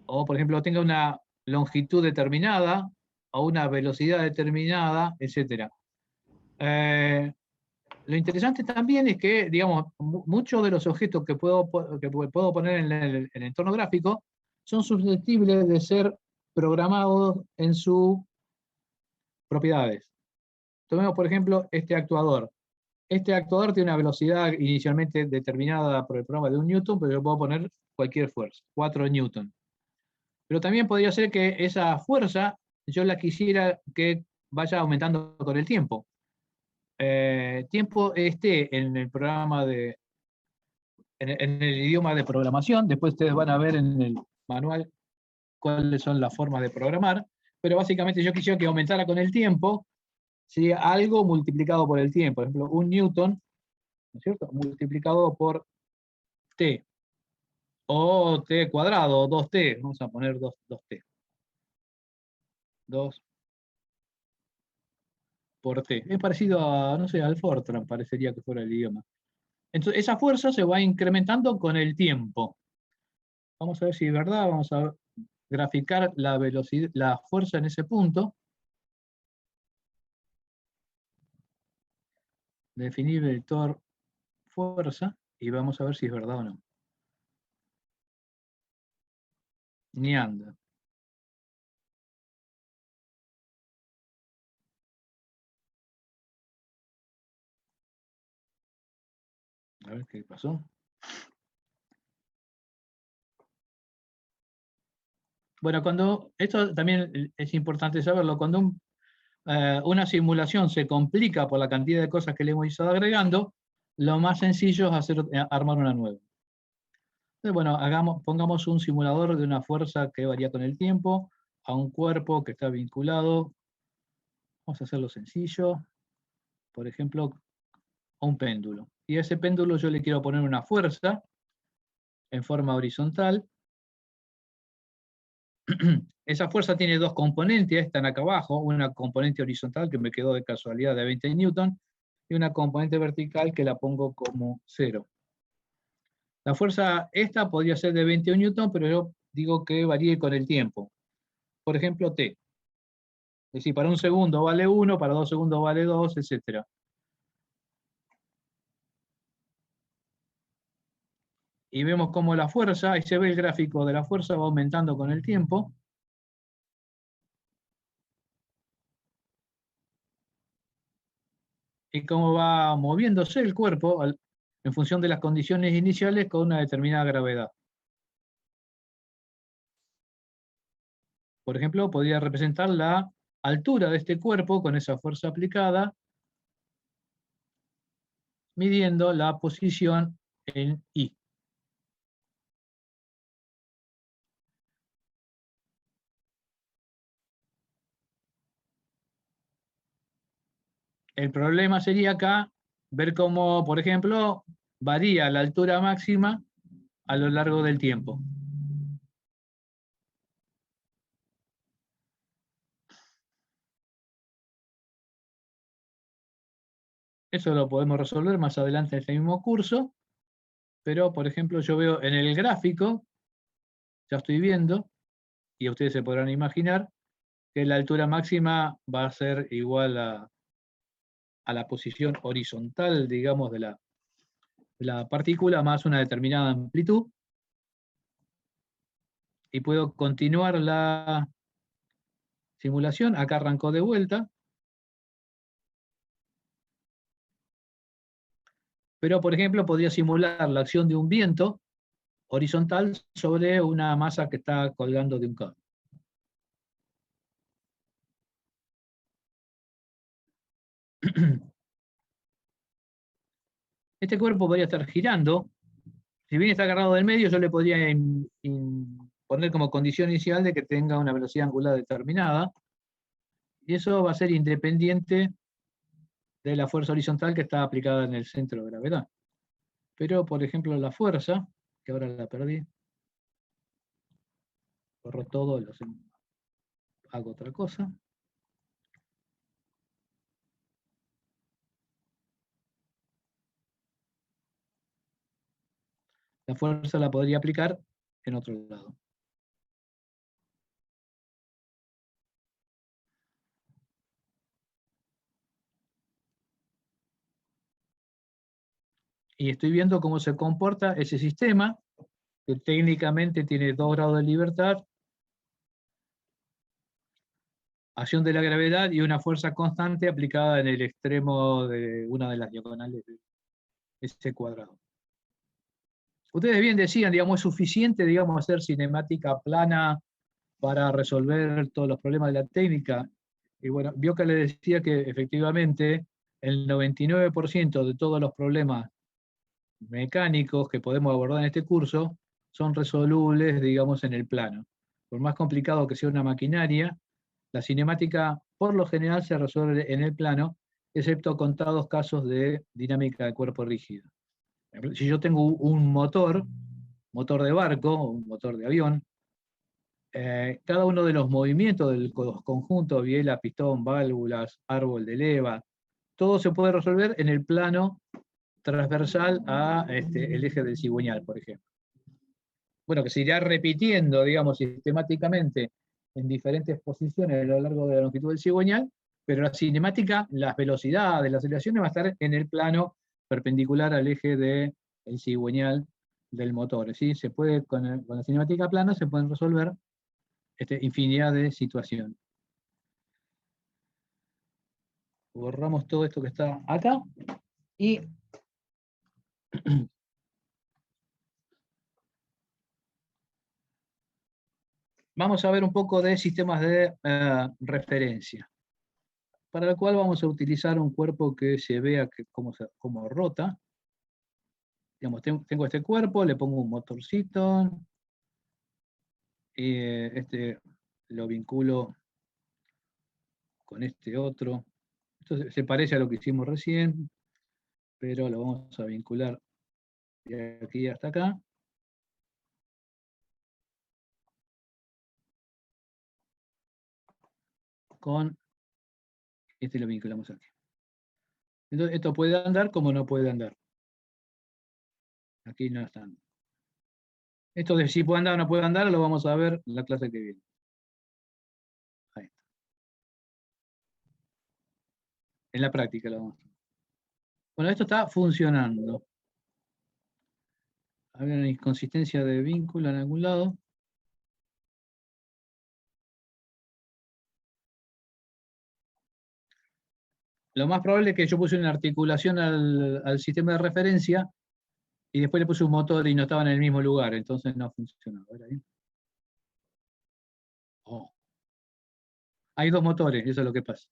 Speaker 1: o por ejemplo tenga una longitud determinada, o una velocidad determinada, etc. Lo interesante también es que, digamos, muchos de los objetos que puedo poner en el entorno gráfico son susceptibles de ser programados en sus propiedades. Tomemos, por ejemplo, este actuador. Este actuador tiene una velocidad inicialmente determinada por el programa de 1 newton, pero yo puedo poner cualquier fuerza, 4 newton. Pero también podría ser que esa fuerza yo la quisiera que vaya aumentando con el tiempo. Tiempo esté en el programa en el idioma de programación, después ustedes van a ver en el manual cuáles son las formas de programar, pero básicamente yo quisiera que aumentara con el tiempo, ¿sí? Algo multiplicado por el tiempo, por ejemplo, 1 newton, ¿no es cierto?, multiplicado por t, o t cuadrado, o 2t, vamos a poner 2t. 2 por t. Es parecido a, no sé, al Fortran, parecería que fuera el idioma. Entonces, esa fuerza se va incrementando con el tiempo. Vamos a ver si es verdad, vamos a graficar la velocidad, la fuerza en ese punto. Definir vector fuerza y vamos a ver si es verdad o no. Ni anda. A ver qué pasó. Bueno, cuando, esto también es importante saberlo, cuando una simulación se complica por la cantidad de cosas que le hemos ido agregando, lo más sencillo es armar una nueva. Entonces, bueno, pongamos un simulador de una fuerza que varía con el tiempo, a un cuerpo que está vinculado. Vamos a hacerlo sencillo. Por ejemplo, a un péndulo. Y a ese péndulo yo le quiero poner una fuerza en forma horizontal. Esa fuerza tiene dos componentes, están acá abajo, una componente horizontal que me quedó de casualidad de 20 newton, y una componente vertical que la pongo como 0. La fuerza esta podría ser de 21 newton, pero yo digo que varíe con el tiempo. Por ejemplo, t. Es decir, para un segundo vale 1, para 2 segundos vale 2, etc. Y vemos cómo la fuerza, ahí se ve el gráfico de la fuerza, va aumentando con el tiempo. Y cómo va moviéndose el cuerpo en función de las condiciones iniciales con una determinada gravedad. Por ejemplo, podría representar la altura de este cuerpo con esa fuerza aplicada, midiendo la posición en I. El problema sería acá ver cómo, por ejemplo, varía la altura máxima a lo largo del tiempo. Eso lo podemos resolver más adelante en este mismo curso, pero por ejemplo yo veo en el gráfico, ya estoy viendo, y ustedes se podrán imaginar, que la altura máxima va a ser igual a la posición horizontal, digamos, de la partícula más una determinada amplitud, y puedo continuar la simulación. Acá arrancó de vuelta. Pero, por ejemplo, podría simular la acción de un viento horizontal sobre una masa que está colgando de un cable. Este cuerpo podría estar girando. Si bien está agarrado del medio, yo le podría poner como condición inicial de que tenga una velocidad angular determinada. Y eso va a ser independiente de la fuerza horizontal que está aplicada en el centro de gravedad. Pero, por ejemplo, la fuerza, que ahora la perdí, borro todo, hago otra cosa. La fuerza la podría aplicar en otro lado. Y estoy viendo cómo se comporta ese sistema, que técnicamente tiene 2 grados de libertad, acción de la gravedad y una fuerza constante aplicada en el extremo de una de las diagonales de ese cuadrado. Ustedes bien decían, digamos, es suficiente, digamos, hacer cinemática plana para resolver todos los problemas de la técnica. Y bueno, vio que le decía que efectivamente el 99% de todos los problemas mecánicos que podemos abordar en este curso son resolubles, digamos, en el plano. Por más complicado que sea una maquinaria, la cinemática por lo general se resuelve en el plano, excepto contados casos de dinámica de cuerpo rígido. Si yo tengo un motor de barco, un motor de avión, cada uno de los movimientos de los conjuntos, biela, pistón, válvulas, árbol de leva, todo se puede resolver en el plano transversal a el eje del cigüeñal, por ejemplo. Bueno, que se irá repitiendo, digamos, sistemáticamente en diferentes posiciones a lo largo de la longitud del cigüeñal, pero la cinemática, las velocidades, las aceleraciones va a estar en el plano perpendicular al eje del cigüeñal del motor. ¿Sí? Se puede, con la cinemática plana se pueden resolver infinidad de situaciones. Borramos todo esto que está acá y vamos a ver un poco de sistemas de referencia, para lo cual vamos a utilizar un cuerpo que se vea cómo rota. Digamos, tengo este cuerpo, le pongo un motorcito, lo vinculo con este otro. Esto se parece a lo que hicimos recién, pero lo vamos a vincular de aquí hasta acá. Con lo vinculamos aquí. Entonces, esto puede andar como no puede andar. Aquí no están. Esto de si puede andar o no puede andar lo vamos a ver en la clase que viene. Ahí está. En la práctica lo vamos a ver. Bueno, esto está funcionando. Había una inconsistencia de vínculo en algún lado. Lo más probable es que yo puse una articulación al sistema de referencia y después le puse un motor y no estaba en el mismo lugar, entonces no funcionó. Oh. Hay 2 motores, eso es lo que pasa.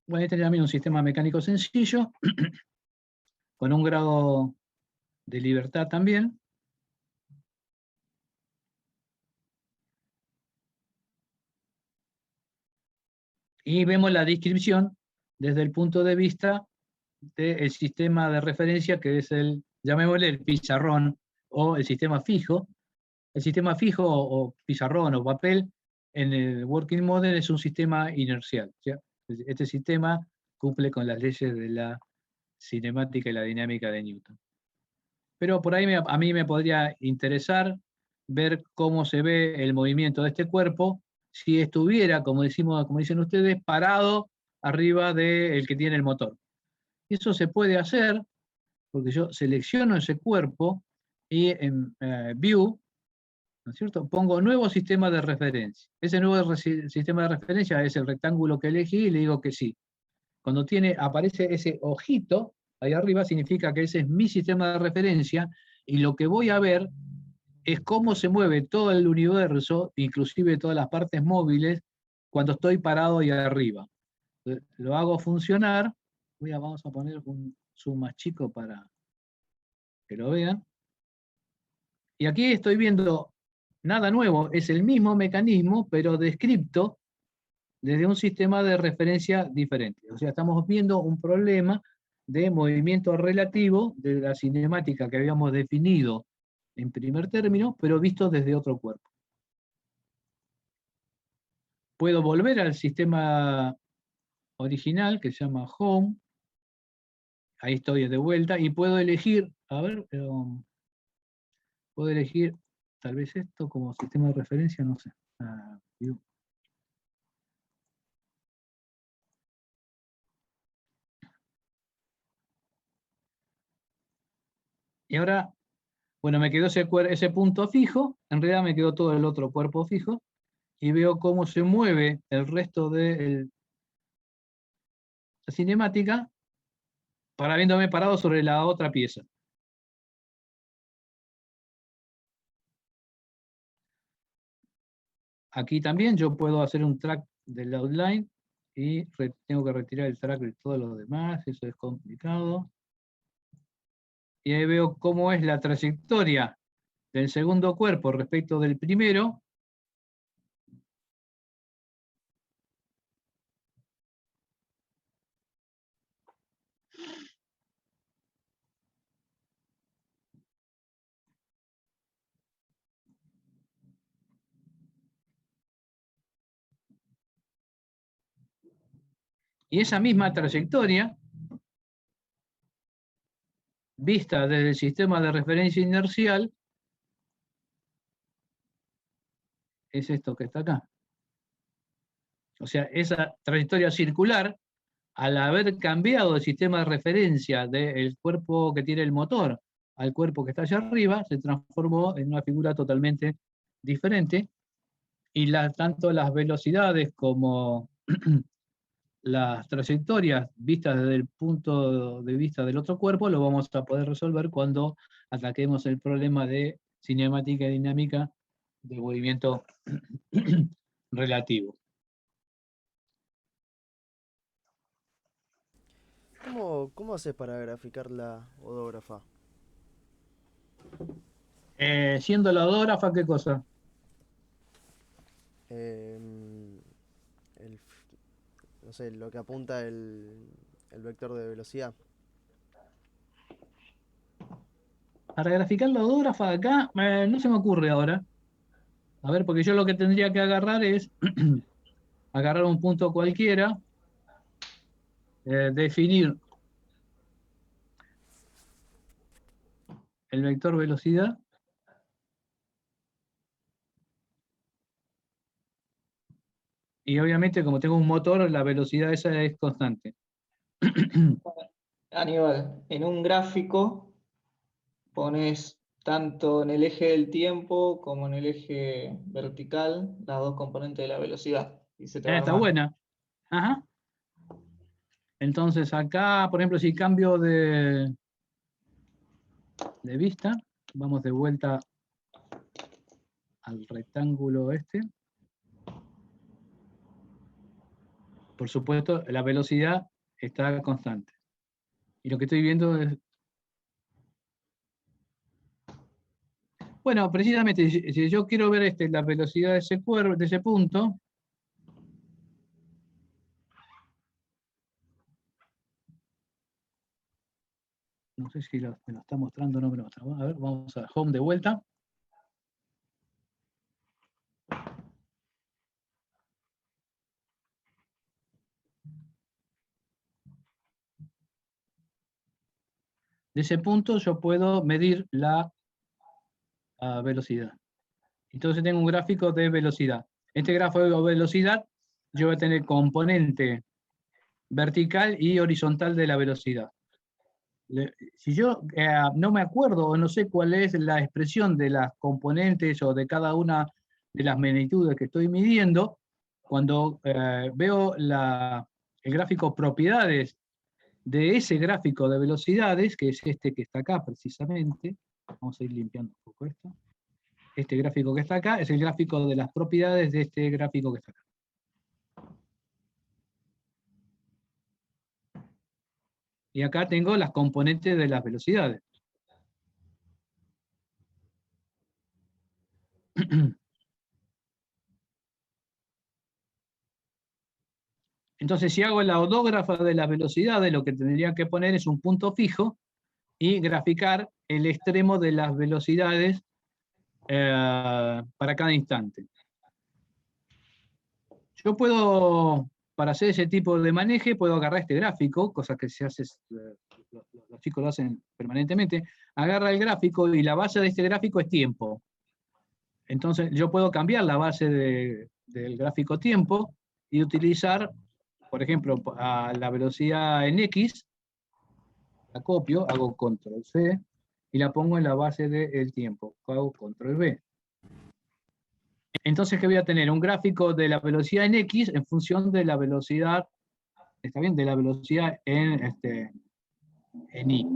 Speaker 1: Bueno, este es también un sistema mecánico sencillo, con un grado de libertad también. Y vemos la descripción desde el punto de vista del sistema de referencia, que es llamémosle el pizarrón, o el sistema fijo. El sistema fijo, o pizarrón, o papel, en el Working Model es un sistema inercial. ¿Sí? Este sistema cumple con las leyes de la cinemática y la dinámica de Newton. Pero por ahí a mí me podría interesar ver cómo se ve el movimiento de este cuerpo si estuviera, como dicen ustedes, parado arriba del que tiene el motor. Eso se puede hacer porque yo selecciono ese cuerpo y en View, ¿no es cierto?, pongo nuevo sistema de referencia. Ese nuevo sistema de referencia es el rectángulo que elegí y le digo que sí. Cuando aparece ese ojito ahí arriba, significa que ese es mi sistema de referencia y lo que voy a ver es cómo se mueve todo el universo, inclusive todas las partes móviles, cuando estoy parado ahí arriba. Lo hago funcionar Vamos a poner un zoom más chico para que lo vean. Y aquí estoy viendo nada nuevo, es el mismo mecanismo, pero descripto desde un sistema de referencia diferente. O sea, estamos viendo un problema de movimiento relativo de la cinemática que habíamos definido en primer término, pero visto desde otro cuerpo. Puedo volver al sistema original, que se llama Home. Ahí estoy de vuelta, y puedo elegir, a ver, puedo elegir tal vez esto como sistema de referencia, no sé. View. Y ahora, bueno, me quedó ese punto fijo, en realidad me quedó todo el otro cuerpo fijo, y veo cómo se mueve el resto de la cinemática para viéndome parado sobre la otra pieza. Aquí también yo puedo hacer un track del outline y tengo que retirar el track de todo lo demás, eso es complicado. Y ahí veo cómo es la trayectoria del segundo cuerpo respecto del primero. Y esa misma trayectoria, vista desde el sistema de referencia inercial, es esto que está acá. O sea, esa trayectoria circular, al haber cambiado el sistema de referencia del cuerpo que tiene el motor al cuerpo que está allá arriba, se transformó en una figura totalmente diferente, y tanto las velocidades como las trayectorias vistas desde el punto de vista del otro cuerpo lo vamos a poder resolver cuando ataquemos el problema de cinemática y dinámica de movimiento relativo.
Speaker 4: ¿Cómo haces para graficar la odógrafa?
Speaker 1: Siendo la odógrafa, ¿qué cosa?
Speaker 4: Em, no sé, lo que apunta el vector de velocidad.
Speaker 1: Para graficar la odógrafa de acá, no se me ocurre ahora. A ver, porque yo lo que tendría que agarrar es agarrar un punto cualquiera, definir el vector velocidad, y obviamente como tengo un motor, la velocidad esa es constante.
Speaker 5: Aníbal, en un gráfico pones tanto en el eje del tiempo como en el eje vertical las dos componentes de la velocidad. Y se te va a
Speaker 1: Está
Speaker 5: armar.
Speaker 1: buena. Ajá. Entonces acá, por ejemplo, si cambio de vista, vamos de vuelta al rectángulo este. Por supuesto, la velocidad está constante. Y lo que estoy viendo es... Bueno, precisamente, si yo quiero ver la velocidad de ese punto, no sé si me lo está mostrando o no me lo muestra. A ver, vamos a Home de vuelta. De ese punto yo puedo medir la velocidad. Entonces tengo un gráfico de velocidad. Este gráfico de velocidad, yo voy a tener componente vertical y horizontal de la velocidad. Si yo no me acuerdo o no sé cuál es la expresión de las componentes o de cada una de las magnitudes que estoy midiendo, cuando veo el gráfico propiedades de ese gráfico de velocidades, que es este que está acá precisamente, vamos a ir limpiando un poco esto. Este gráfico que está acá es el gráfico de las propiedades de este gráfico que está acá. Y acá tengo las componentes de las velocidades. Entonces, si hago la odógrafa de las velocidades, lo que tendría que poner es un punto fijo y graficar el extremo de las velocidades para cada instante. Yo puedo, para hacer ese tipo de manejo, puedo agarrar este gráfico, cosa que se hace, los chicos lo hacen permanentemente, agarra el gráfico y la base de este gráfico es tiempo. Entonces yo puedo cambiar la base del gráfico tiempo y utilizar, por ejemplo, a la velocidad en X, la copio, hago control C y la pongo en la base del tiempo, hago control V. Entonces, ¿qué voy a tener? Un gráfico de la velocidad en X en función de la velocidad, ¿está bien? De la velocidad en Y.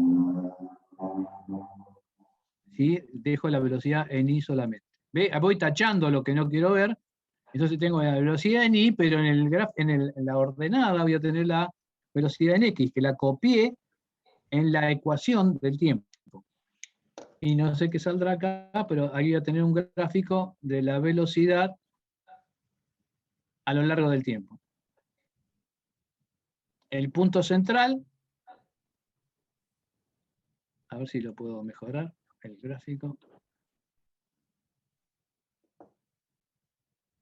Speaker 1: ¿Sí? Dejo la velocidad en Y solamente. ¿Ve? Voy tachando lo que no quiero ver. Entonces tengo la velocidad en Y, pero en la ordenada voy a tener la velocidad en X, que la copié en la ecuación del tiempo. Y no sé qué saldrá acá, pero ahí voy a tener un gráfico de la velocidad a lo largo del tiempo. El punto central, a ver si lo puedo mejorar, el gráfico.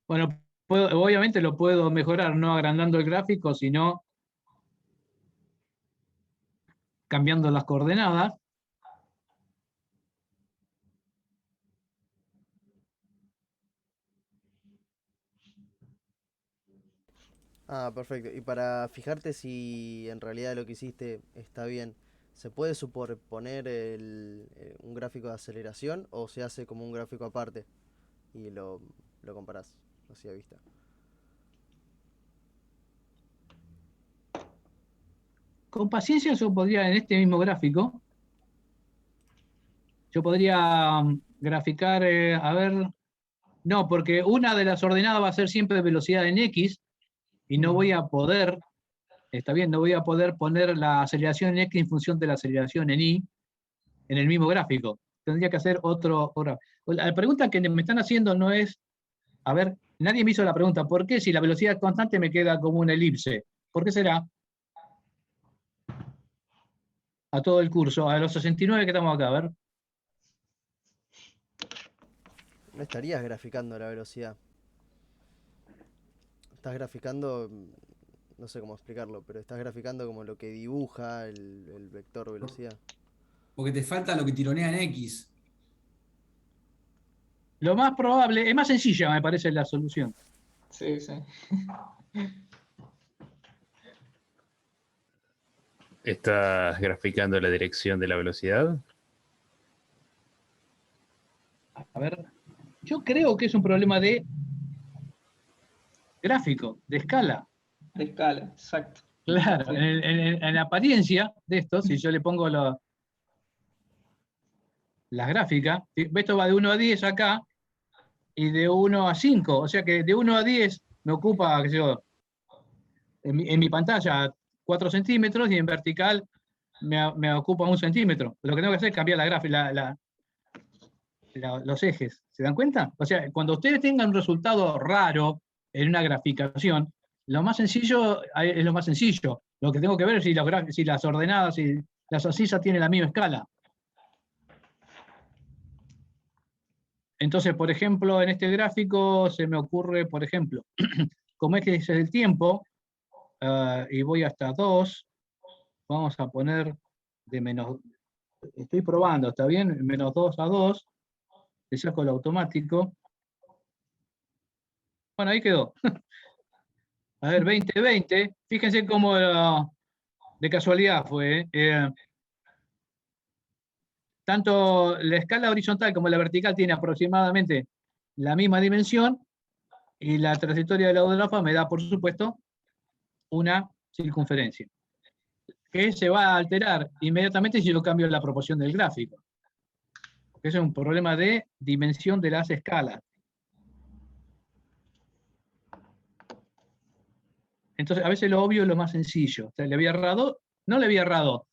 Speaker 1: Bueno, obviamente lo puedo mejorar no agrandando el gráfico, sino cambiando las coordenadas.
Speaker 4: Ah, perfecto. Y para fijarte si en realidad lo que hiciste está bien, ¿se puede superponer un gráfico de aceleración o se hace como un gráfico aparte y lo comparás así a vista?
Speaker 1: Con paciencia yo podría, en este mismo gráfico, yo podría graficar, a ver, no, porque una de las ordenadas va a ser siempre velocidad en X, y no voy a poder, está bien, no voy a poder poner la aceleración en X en función de la aceleración en Y, en el mismo gráfico. Tendría que hacer otro. La pregunta que me están haciendo no es, a ver, nadie me hizo la pregunta, ¿por qué si la velocidad constante me queda como una elipse? ¿Por qué será? A todo el curso, a los 69 que estamos acá, a ver.
Speaker 4: No estarías graficando la velocidad. Estás graficando, no sé cómo explicarlo, pero estás graficando como lo que dibuja el vector velocidad.
Speaker 6: Porque te falta lo que tironea en X.
Speaker 1: Lo más probable, es más sencilla, me parece, la solución.
Speaker 5: Sí, sí.
Speaker 7: ¿Estás graficando la dirección de la velocidad?
Speaker 1: A ver, yo creo que es un problema de gráfico, de escala.
Speaker 5: De escala, exacto.
Speaker 1: Claro,
Speaker 5: Sí.
Speaker 1: en la apariencia de esto, si yo le pongo las gráficas, esto va de 1 a 10 acá, y de 1 a 5, o sea que de 1 a 10 me ocupa, qué sé yo, en mi pantalla 4 centímetros, y en vertical me ocupa 1 centímetro. Lo que tengo que hacer es cambiar la gráfica, los ejes. ¿Se dan cuenta? O sea, cuando ustedes tengan un resultado raro en una graficación, lo más sencillo es lo más sencillo. Lo que tengo que ver es si las ordenadas y las abscisas tienen la misma escala. Entonces, por ejemplo, en este gráfico se me ocurre, por ejemplo, como es que es el tiempo, y voy hasta 2, vamos a poner de menos, estoy probando, ¿está bien? Menos 2 a 2, le saco el automático. Bueno, ahí quedó. A ver, 20, 20. Fíjense cómo de casualidad fue. Tanto la escala horizontal como la vertical tiene aproximadamente la misma dimensión, y la trayectoria de la odógrafa me da, por supuesto, una circunferencia, que se va a alterar inmediatamente si yo cambio la proporción del gráfico. Porque ese es un problema de dimensión de las escalas. Entonces, a veces lo obvio es lo más sencillo. O sea, le había errado, no le había errado.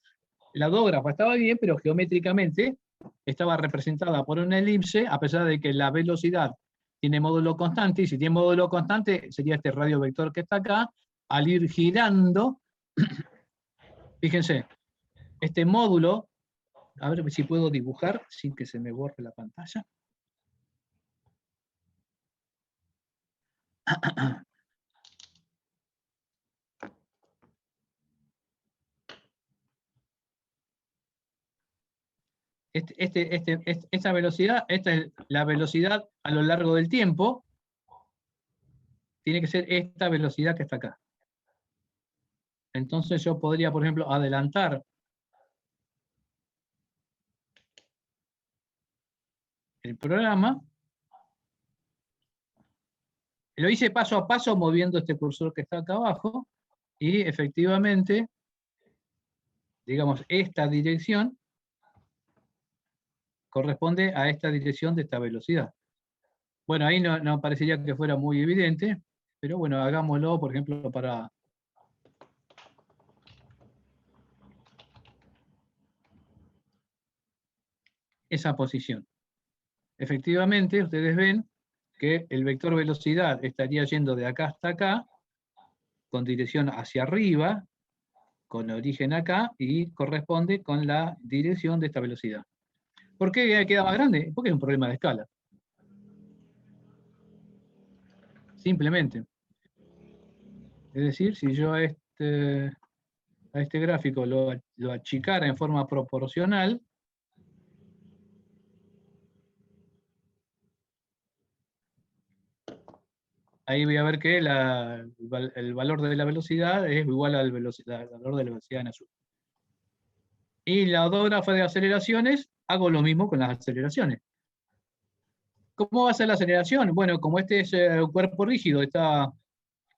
Speaker 1: la dógrafa estaba bien, pero geométricamente estaba representada por una elipse, a pesar de que la velocidad tiene módulo constante, y si tiene módulo constante sería este radio vector que está acá. Al ir girando, fíjense, este módulo, a ver si puedo dibujar sin que se me borre la pantalla. Esta velocidad, esta es la velocidad a lo largo del tiempo, tiene que ser esta velocidad que está acá. Entonces yo podría, por ejemplo, adelantar el programa. Lo hice paso a paso moviendo este cursor que está acá abajo, y efectivamente, digamos, esta dirección corresponde a esta dirección de esta velocidad. Bueno, ahí no parecería que fuera muy evidente, pero bueno, hagámoslo, por ejemplo, para esa posición. Efectivamente, ustedes ven que el vector velocidad estaría yendo de acá hasta acá, con dirección hacia arriba, con origen acá, y corresponde con la dirección de esta velocidad. ¿Por qué queda más grande? Porque es un problema de escala. Simplemente. Es decir, si yo a este gráfico lo achicara en forma proporcional, ahí voy a ver que el valor de la velocidad es igual al valor de la velocidad en azul. Y la odógrafa de aceleraciones, hago lo mismo con las aceleraciones. ¿Cómo va a ser la aceleración? Bueno, como este es un cuerpo rígido, está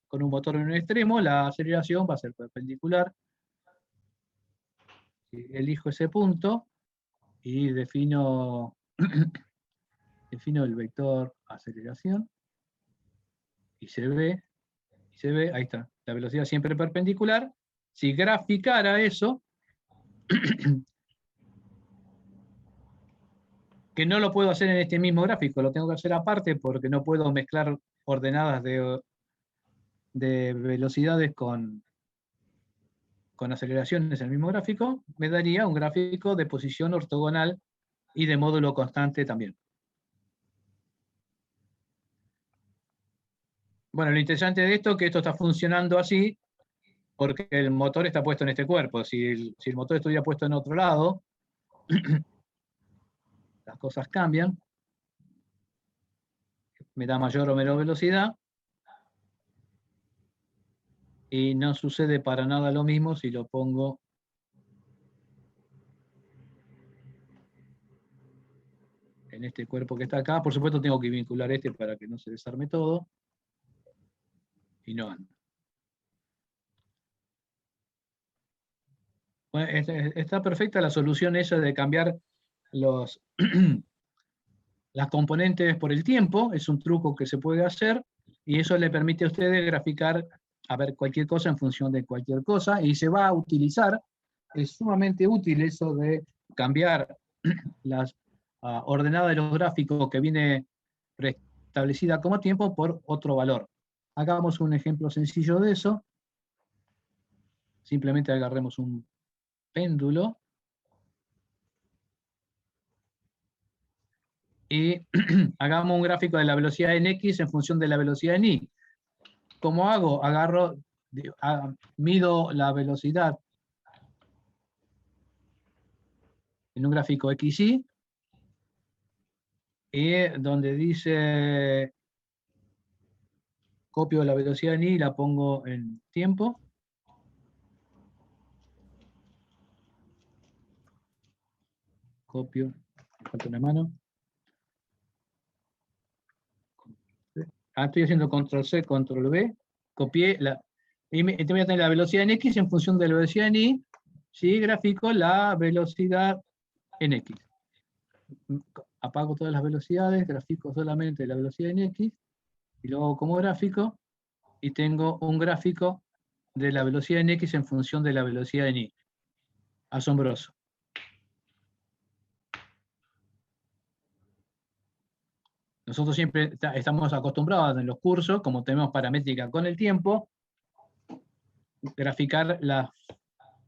Speaker 1: con un motor en un extremo, la aceleración va a ser perpendicular. Elijo ese punto y defino el vector aceleración. Y se ve, ahí está, la velocidad siempre perpendicular. Si graficara eso, que no lo puedo hacer en este mismo gráfico, lo tengo que hacer aparte porque no puedo mezclar ordenadas de velocidades con aceleraciones en el mismo gráfico, me daría un gráfico de posición ortogonal y de módulo constante también. Bueno, lo interesante de esto es que esto está funcionando así porque el motor está puesto en este cuerpo. Si el motor estuviera puesto en otro lado, las cosas cambian. Me da mayor o menor velocidad. Y no sucede para nada lo mismo si lo pongo en este cuerpo que está acá. Por supuesto tengo que vincular este para que no se desarme todo. Y no anda. Bueno, está perfecta la solución esa de cambiar las componentes por el tiempo. Es un truco que se puede hacer. Y eso le permite a ustedes graficar, a ver, cualquier cosa en función de cualquier cosa. Y se va a utilizar. Es sumamente útil eso de cambiar las ordenadas de los gráficos que viene preestablecida como tiempo por otro valor. Hagamos un ejemplo sencillo de eso. Simplemente agarremos un péndulo y hagamos un gráfico de la velocidad en X en función de la velocidad en Y. ¿Cómo hago? Mido la velocidad en un gráfico XY, y donde dice copio la velocidad en Y y la pongo en tiempo. Copio, me falta una mano. Estoy haciendo control C, control V. Copié y te voy a tener la velocidad en X en función de la velocidad en Y. ¿Sí? Gráfico la velocidad en X. Apago todas las velocidades, grafico solamente la velocidad en X, y lo hago como gráfico, y tengo un gráfico de la velocidad en X en función de la velocidad en Y. asombroso. Nosotros siempre estamos acostumbrados en los cursos, como tenemos paramétrica con el tiempo, graficar los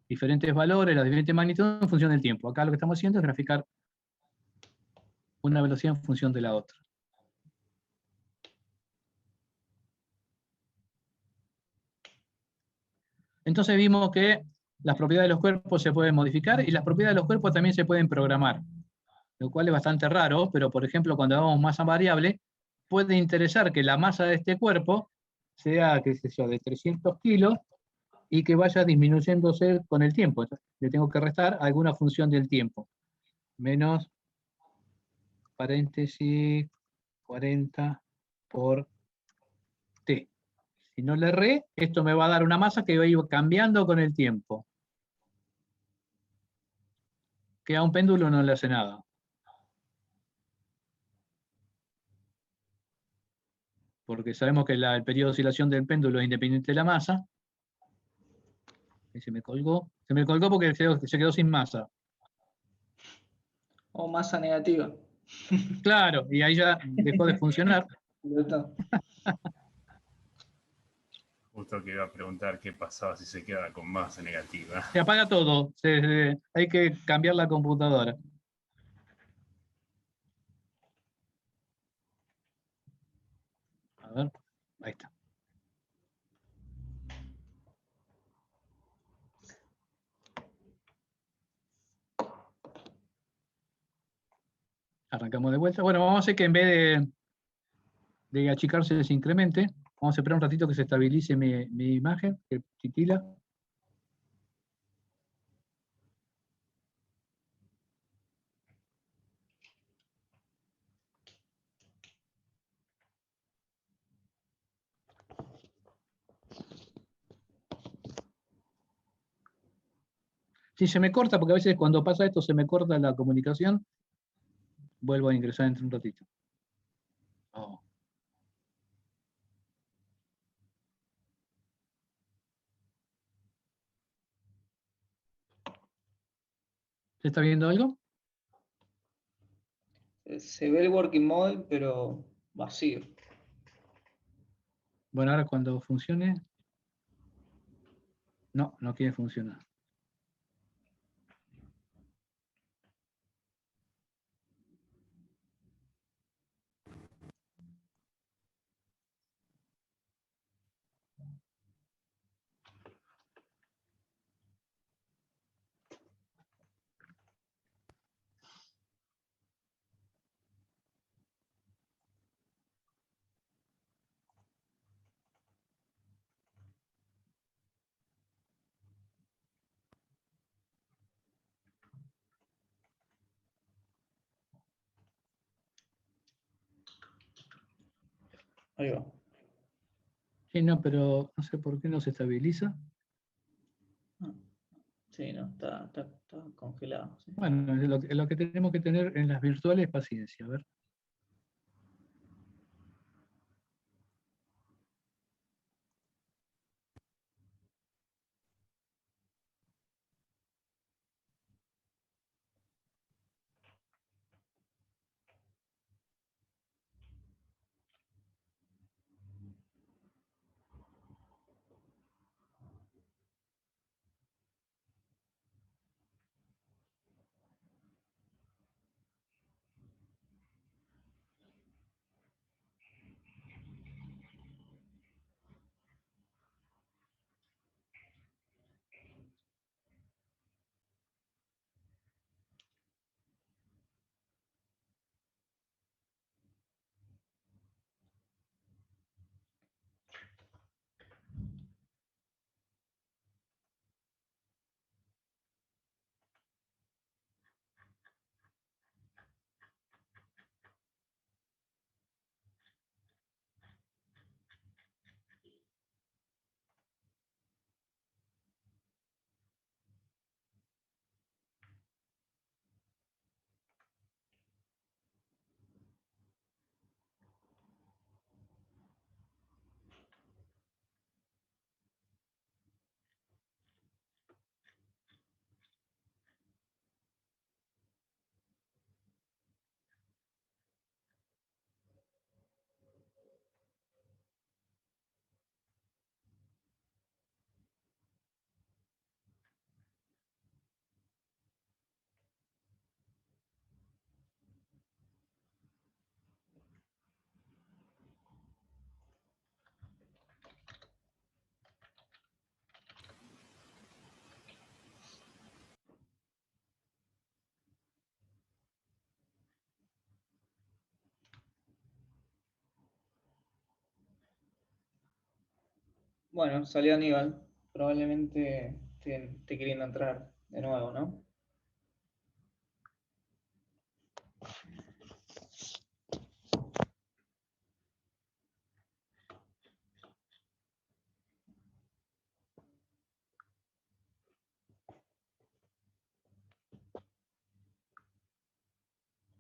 Speaker 1: diferentes valores, las diferentes magnitudes en función del tiempo. Acá lo que estamos haciendo es graficar una velocidad en función de la otra. Entonces vimos que las propiedades de los cuerpos se pueden modificar y las propiedades de los cuerpos también se pueden programar, lo cual es bastante raro, pero por ejemplo cuando hagamos masa variable, puede interesar que la masa de este cuerpo sea, qué sé yo, de 300 kilos y que vaya disminuyéndose con el tiempo. Entonces, le tengo que restar alguna función del tiempo. Menos, paréntesis, 40 por t. Si no le erré, esto me va a dar una masa que va a ir cambiando con el tiempo. Que a un péndulo no le hace nada. Porque sabemos que el periodo de oscilación del péndulo es independiente de la masa. Y se me colgó. Se me colgó porque se quedó sin masa.
Speaker 5: O masa negativa.
Speaker 1: Claro, y ahí ya dejó de funcionar.
Speaker 7: Justo que iba a preguntar qué pasaba si se queda con masa negativa.
Speaker 1: Se apaga todo. Hay que cambiar la computadora. A ver, ahí está. Arrancamos de vuelta. Bueno, vamos a hacer que en vez de achicarse se incremente. Vamos a esperar un ratito que se estabilice mi imagen, que titila. Si se me corta, porque a veces cuando pasa esto se me corta la comunicación, vuelvo a ingresar entre un ratito. Oh. ¿Se está viendo algo?
Speaker 5: Se ve el working model, pero vacío.
Speaker 1: Bueno, ahora cuando funcione. No, no quiere funcionar.
Speaker 5: Ahí va.
Speaker 1: Sí, no, pero no sé por qué no se estabiliza.
Speaker 5: Sí, no, está congelado. Sí.
Speaker 1: Bueno, es lo que tenemos que tener en las virtuales, paciencia. A ver.
Speaker 5: Bueno, salió Aníbal. Probablemente te queriendo entrar de nuevo, ¿no?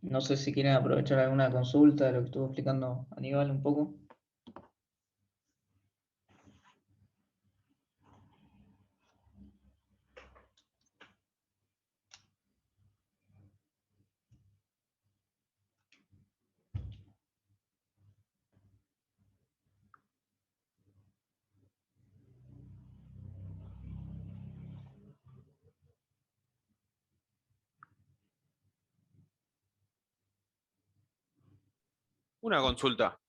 Speaker 5: No sé si quieren aprovechar alguna consulta de lo que estuvo explicando Aníbal un poco.
Speaker 8: Una consulta.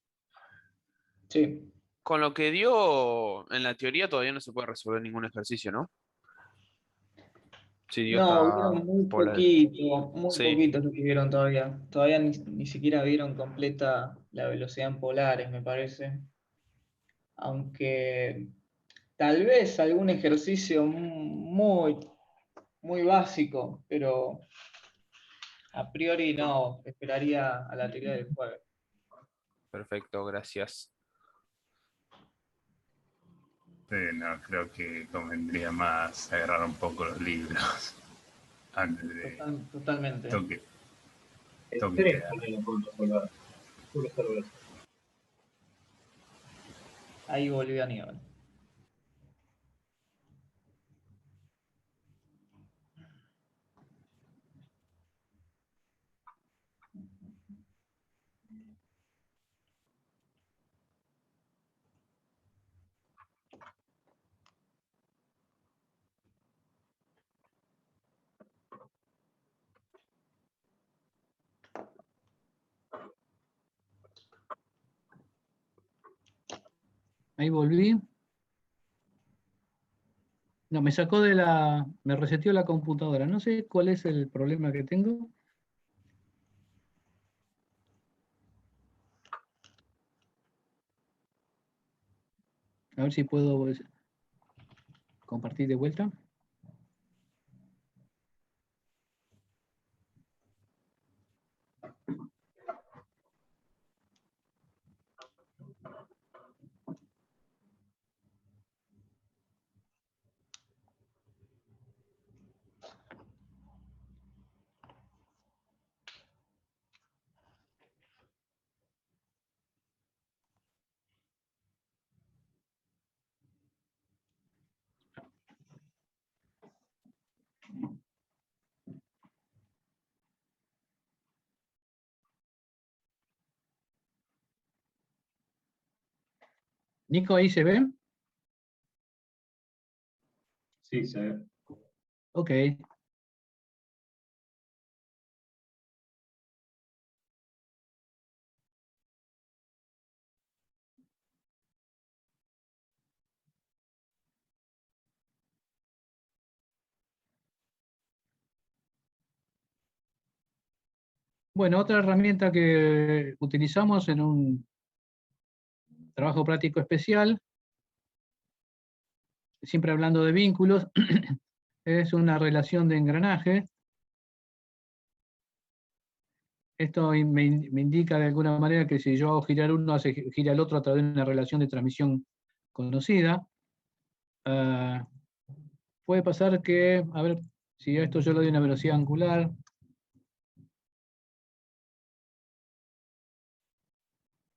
Speaker 5: Sí.
Speaker 8: Con lo que dio en la teoría todavía no se puede resolver ningún ejercicio, ¿no? Si dio
Speaker 5: No,
Speaker 8: esta
Speaker 5: vieron
Speaker 8: polar.
Speaker 5: muy
Speaker 8: Sí,
Speaker 5: poquito lo que vieron todavía. Todavía ni siquiera vieron completa la velocidad en polares, me parece. Aunque tal vez algún ejercicio muy básico, pero a priori no, esperaría a la teoría del jueves.
Speaker 8: perfecto, gracias.
Speaker 7: Sí, no, creo que convendría más agarrar un poco los libros antes de
Speaker 5: Totalmente.
Speaker 7: toque, toque
Speaker 3: Estrés
Speaker 7: quedar.
Speaker 3: tiene la punta solar. Puro cerveza.
Speaker 5: Ahí volvió Aníbal.
Speaker 1: Ahí volví. No, me reseteó la computadora. No sé cuál es el problema que tengo. A ver si puedo compartir de vuelta. Nico, ahí se ve.
Speaker 3: Sí, se ve.
Speaker 1: Ok. Bueno, otra herramienta que utilizamos en un trabajo práctico especial, siempre hablando de vínculos, es una relación de engranaje. Esto me indica de alguna manera que si yo hago girar uno, gira el otro a través de una relación de transmisión conocida. Ah, puede pasar que, a ver, si a esto yo le doy una velocidad angular,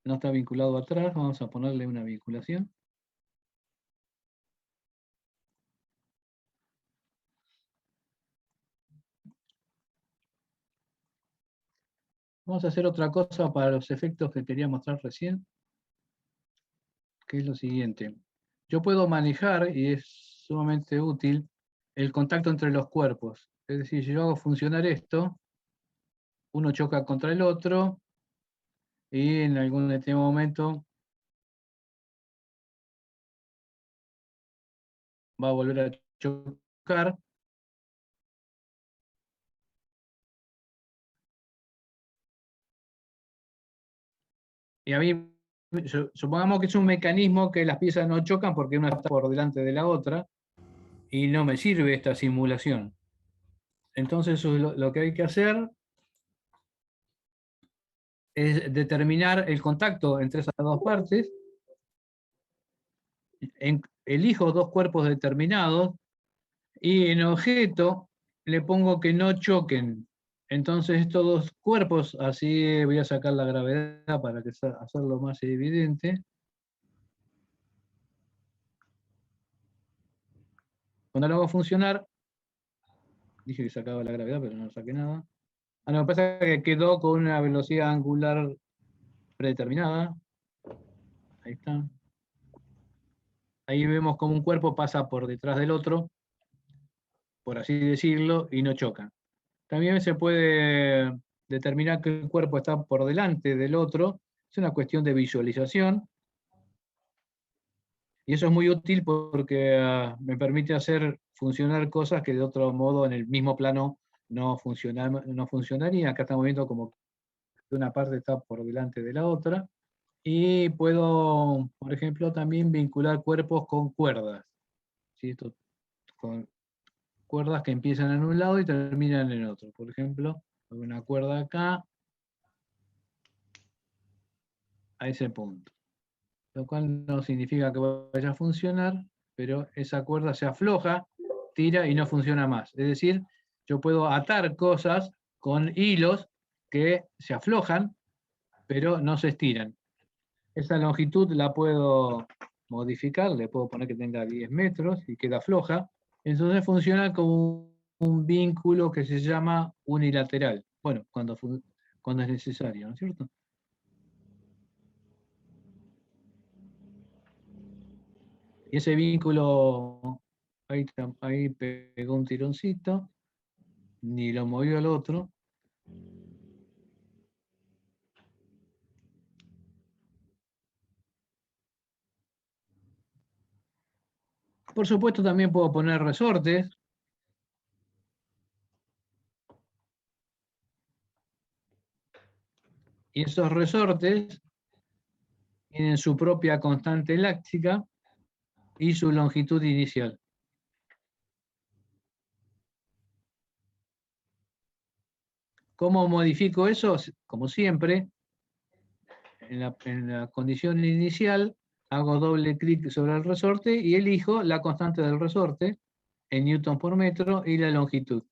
Speaker 1: no está vinculado atrás, vamos a ponerle una vinculación. Vamos a hacer otra cosa para los efectos que quería mostrar recién, que es lo siguiente. Yo puedo manejar, y es sumamente útil, el contacto entre los cuerpos. Es decir, si yo hago funcionar esto, uno choca contra el otro, y en algún determinado momento va a volver a chocar. Y a mí supongamos que es un mecanismo que las piezas no chocan porque una está por delante de la otra y no me sirve esta simulación. Entonces lo que hay que hacer es determinar el contacto entre esas dos partes. Elijo dos cuerpos determinados y en objeto le pongo que no choquen. Entonces estos dos cuerpos, así voy a sacar la gravedad para hacerlo más evidente. Cuando lo hago funcionar, dije que sacaba la gravedad, pero no saqué nada. No, me pasa que quedó con una velocidad angular predeterminada. Ahí está. Ahí vemos cómo un cuerpo pasa por detrás del otro, por así decirlo, y no chocan. También se puede determinar que el cuerpo está por delante del otro. Es una cuestión de visualización. Y eso es muy útil porque me permite hacer funcionar cosas que de otro modo en el mismo plano no funcionarían. Acá estamos viendo como que una parte está por delante de la otra. Y puedo, por ejemplo, también vincular cuerpos con cuerdas. ¿Sí? Con cuerdas que empiezan en un lado y terminan en otro. Por ejemplo, una cuerda acá, a ese punto. Lo cual no significa que vaya a funcionar, pero esa cuerda se afloja, tira y no funciona más. Es decir, yo puedo atar cosas con hilos que se aflojan, pero no se estiran. Esa longitud la puedo modificar, le puedo poner que tenga 10 metros y queda floja. Entonces funciona como un vínculo que se llama unilateral. Bueno, cuando es necesario, ¿no es cierto? Y ese vínculo, ahí pegó un tironcito, ni lo movió al otro. Por supuesto también puedo poner resortes. Y esos resortes tienen su propia constante eláctica y su longitud inicial. ¿Cómo modifico eso? Como siempre, en la condición inicial, hago doble clic sobre el resorte y elijo la constante del resorte en newton por metro y la longitud.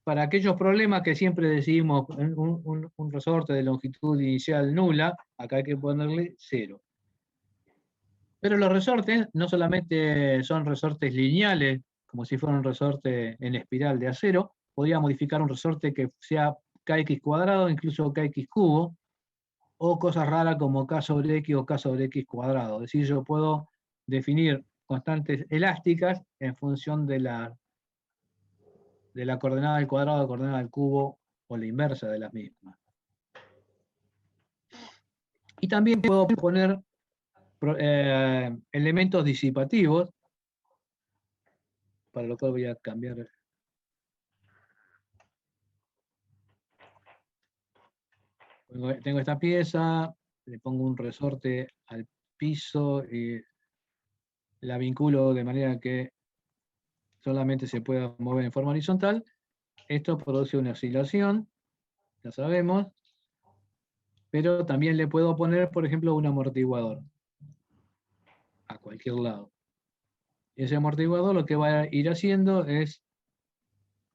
Speaker 1: Para aquellos problemas que siempre decimos un resorte de longitud inicial nula, acá hay que ponerle 0. Pero los resortes no solamente son resortes lineales, como si fuera un resorte en espiral de acero, podría modificar un resorte que sea kx cuadrado, incluso kx cubo, o cosas raras como k sobre x o k sobre x cuadrado. Es decir, yo puedo definir constantes elásticas en función de la coordenada del cuadrado, la coordenada del cubo o la inversa de las mismas. Y también puedo poner elementos disipativos, para lo cual voy a cambiar. Tengo esta pieza, le pongo un resorte al piso y la vinculo de manera que solamente se pueda mover en forma horizontal. Esto produce una oscilación, ya sabemos, pero también le puedo poner, por ejemplo, un amortiguador a cualquier lado. Ese amortiguador lo que va a ir haciendo es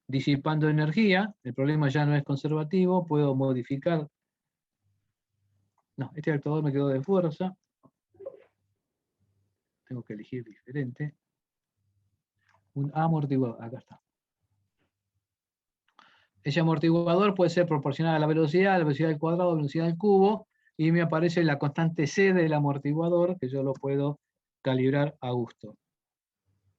Speaker 1: disipando energía. El problema ya no es conservativo, puedo modificar. No, este actuador me quedó de fuerza. Tengo que elegir diferente. Un amortiguador, acá está. Ese amortiguador puede ser proporcional a la velocidad del cuadrado, la velocidad del cubo, y me aparece la constante C del amortiguador, que yo lo puedo calibrar a gusto.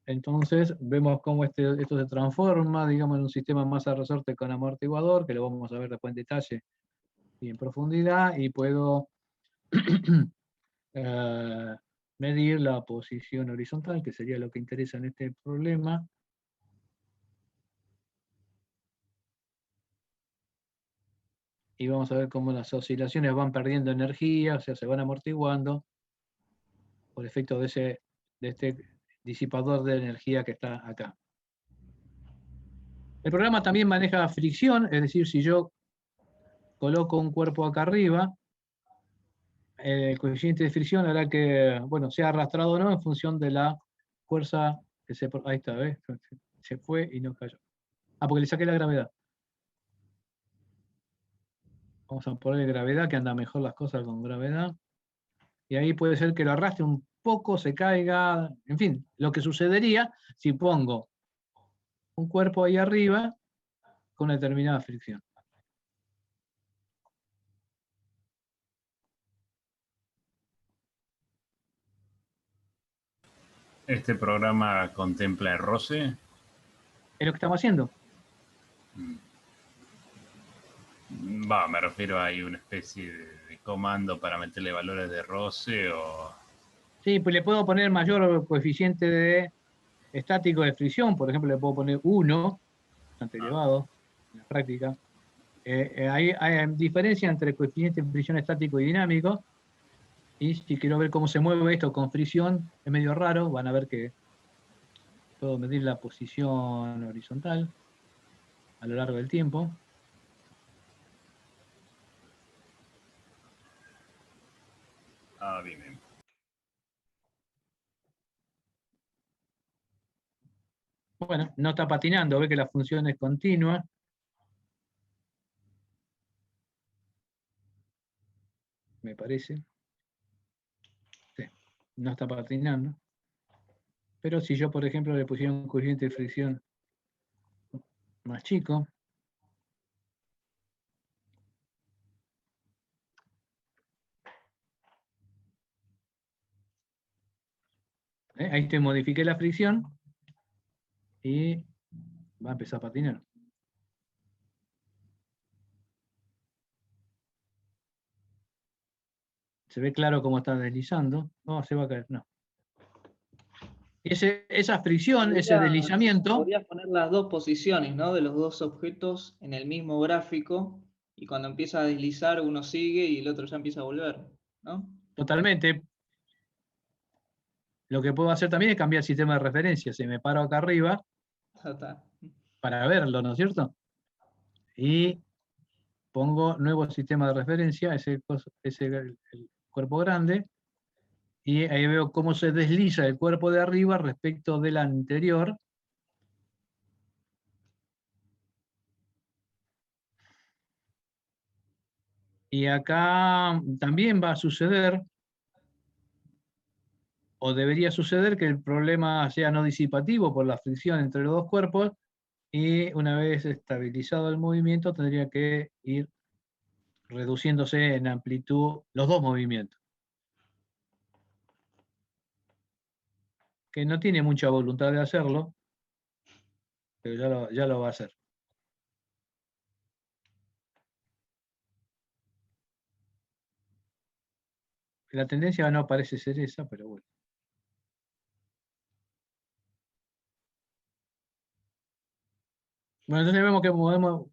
Speaker 1: Entonces vemos cómo esto se transforma, digamos, en un sistema masa resorte con amortiguador, que lo vamos a ver después en detalle y en profundidad, y puedo medir la posición horizontal, que sería lo que interesa en este problema. y vamos a ver cómo las oscilaciones van perdiendo energía, o sea, se van amortiguando por efecto de este disipador de energía que está acá. El programa también maneja fricción, es decir, si yo coloco un cuerpo acá arriba, el coeficiente de fricción hará que, bueno, sea arrastrado o no en función de la fuerza que se... Ahí está, ¿ves? Se fue y no cayó. Ah, porque le saqué la gravedad. Vamos a poner gravedad, que anda mejor las cosas con gravedad. Y ahí puede ser que lo arrastre un poco, se caiga, en fin, lo que sucedería si pongo un cuerpo ahí arriba con una determinada fricción.
Speaker 7: ¿Este programa contempla el roce?
Speaker 1: Es lo que estamos haciendo.
Speaker 7: Me refiero a hay una especie de comando para meterle valores de roce o...
Speaker 1: Sí, pues le puedo poner mayor coeficiente de estático de fricción, por ejemplo, le puedo poner 1, bastante elevado en la práctica. Hay diferencia entre coeficiente de fricción estático y dinámico, y si quiero ver cómo se mueve esto con fricción, es medio raro, van a ver que puedo medir la posición horizontal a lo largo del tiempo.
Speaker 7: Bien.
Speaker 1: Bueno, no está patinando, ve que la función es continua. Me parece. Sí, no está patinando. Pero si yo, por ejemplo, le pusiera un coeficiente de fricción más chico, ahí te modifiqué la fricción y va a empezar a patinar. Se ve claro cómo está deslizando. No, se va a caer, no. Esa fricción, ese deslizamiento...
Speaker 5: Podrías poner las dos posiciones, ¿no? De los dos objetos en el mismo gráfico, y cuando empieza a deslizar uno sigue y el otro ya empieza a volver, ¿no?
Speaker 1: Totalmente. Lo que puedo hacer también es cambiar el sistema de referencia. Si me paro acá arriba para verlo, ¿no es cierto? Y pongo nuevo sistema de referencia, el cuerpo grande, y ahí veo cómo se desliza el cuerpo de arriba respecto del anterior. Y acá también va a suceder, o debería suceder, que el problema sea no disipativo por la fricción entre los dos cuerpos, y una vez estabilizado el movimiento tendría que ir reduciéndose en amplitud los dos movimientos. Que no tiene mucha voluntad de hacerlo, pero ya lo va a hacer. La tendencia no parece ser esa, pero bueno. Bueno, entonces vemos que podemos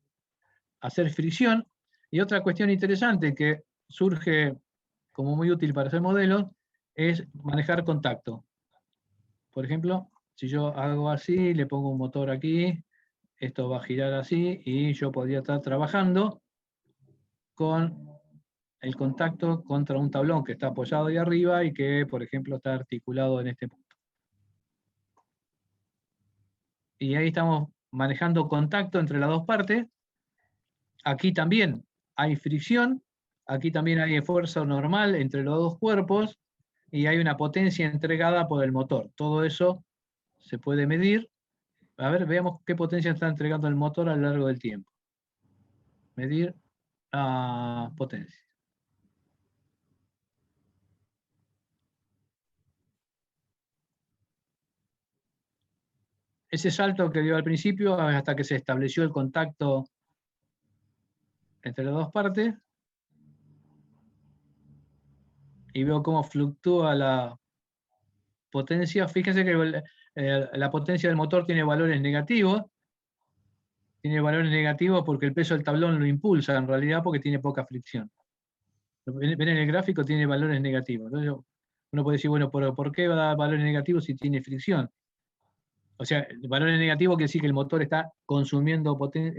Speaker 1: hacer fricción. Y otra cuestión interesante que surge como muy útil para hacer modelos es manejar contacto. Por ejemplo, si yo hago así, le pongo un motor aquí, esto va a girar así, y yo podría estar trabajando con el contacto contra un tablón que está apoyado ahí arriba y que, por ejemplo, está articulado en este punto. Y ahí estamos manejando contacto entre las dos partes. Aquí también hay fricción, aquí también hay fuerza normal entre los dos cuerpos, y hay una potencia entregada por el motor. Todo eso se puede medir. A ver, veamos qué potencia está entregando el motor a lo largo del tiempo. Medir la potencia. Ese salto que dio al principio, hasta que se estableció el contacto entre las dos partes, y veo cómo fluctúa la potencia. Fíjense que la potencia del motor tiene valores negativos, Tiene valores negativos porque el peso del tablón lo impulsa en realidad porque tiene poca fricción. Ven en el gráfico, tiene valores negativos. Entonces uno puede decir, bueno, ¿por qué va a dar valores negativos si tiene fricción? O sea, valores negativos quiere decir que el motor está consumiendo potencia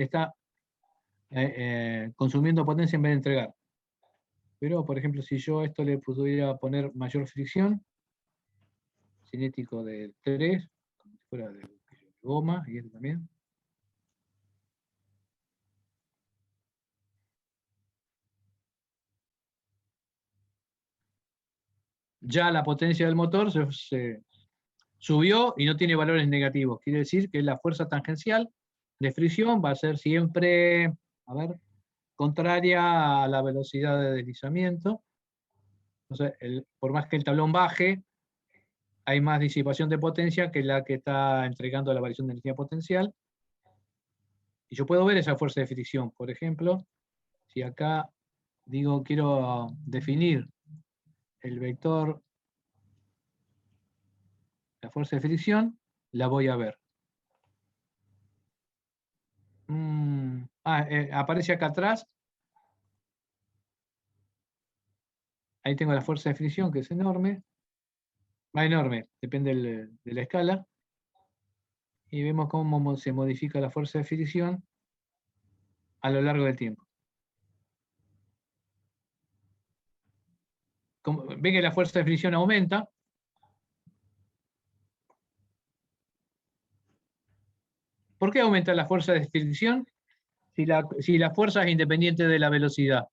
Speaker 1: en vez de entregar. Pero, por ejemplo, si yo a esto le pudiera poner mayor fricción, cinético de 3, como si fuera de goma, y esto también. Ya la potencia del motor se subió y no tiene valores negativos. Quiere decir que la fuerza tangencial de fricción va a ser siempre, a ver, contraria a la velocidad de deslizamiento. Entonces, por más que el tablón baje, hay más disipación de potencia que la que está entregando la variación de energía potencial. Y yo puedo ver esa fuerza de fricción. Por ejemplo, si acá digo quiero definir el vector, la fuerza de fricción, la voy a ver. Aparece acá atrás. Ahí tengo la fuerza de fricción, que es enorme. Enorme, depende de la escala. Y vemos cómo se modifica la fuerza de fricción a lo largo del tiempo. Ven que la fuerza de fricción aumenta. ¿Por qué aumenta la fuerza de fricción si la fuerza es independiente de la velocidad?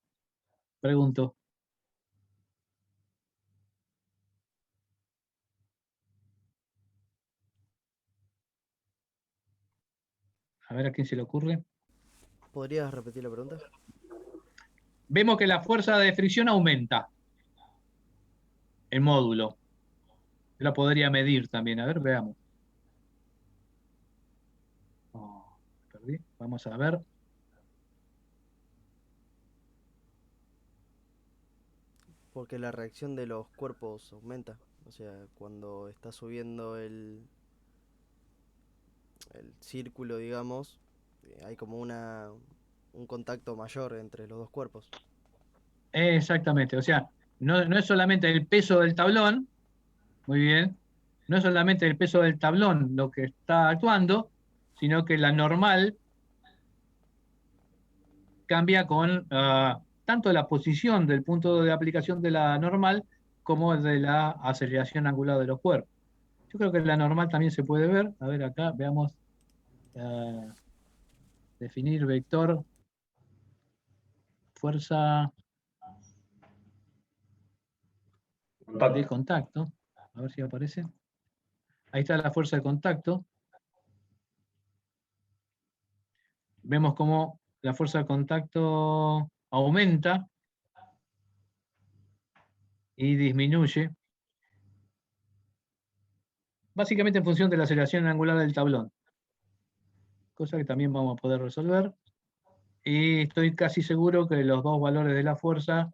Speaker 1: Pregunto. A ver a quién se le ocurre.
Speaker 4: ¿Podrías repetir la pregunta?
Speaker 1: Vemos que la fuerza de fricción aumenta. El módulo. Yo la podría medir también. A ver, veamos. Oh, perdí. Vamos a ver.
Speaker 4: Porque la reacción de los cuerpos aumenta. O sea, cuando está subiendo el círculo, digamos, hay como un contacto mayor entre los dos cuerpos.
Speaker 1: Exactamente. O sea, no es solamente el peso del tablón. Muy bien. No es solamente el peso del tablón lo que está actuando, sino que la normal cambia con tanto la posición del punto de aplicación de la normal como el de la aceleración angular de los cuerpos. Yo creo que la normal también se puede ver. A ver acá, veamos. Definir vector, fuerza de contacto. A ver si aparece. Ahí está la fuerza de contacto. Vemos cómo la fuerza de contacto aumenta y disminuye, básicamente en función de la aceleración angular del tablón, cosa que también vamos a poder resolver. Y estoy casi seguro que los dos valores de la fuerza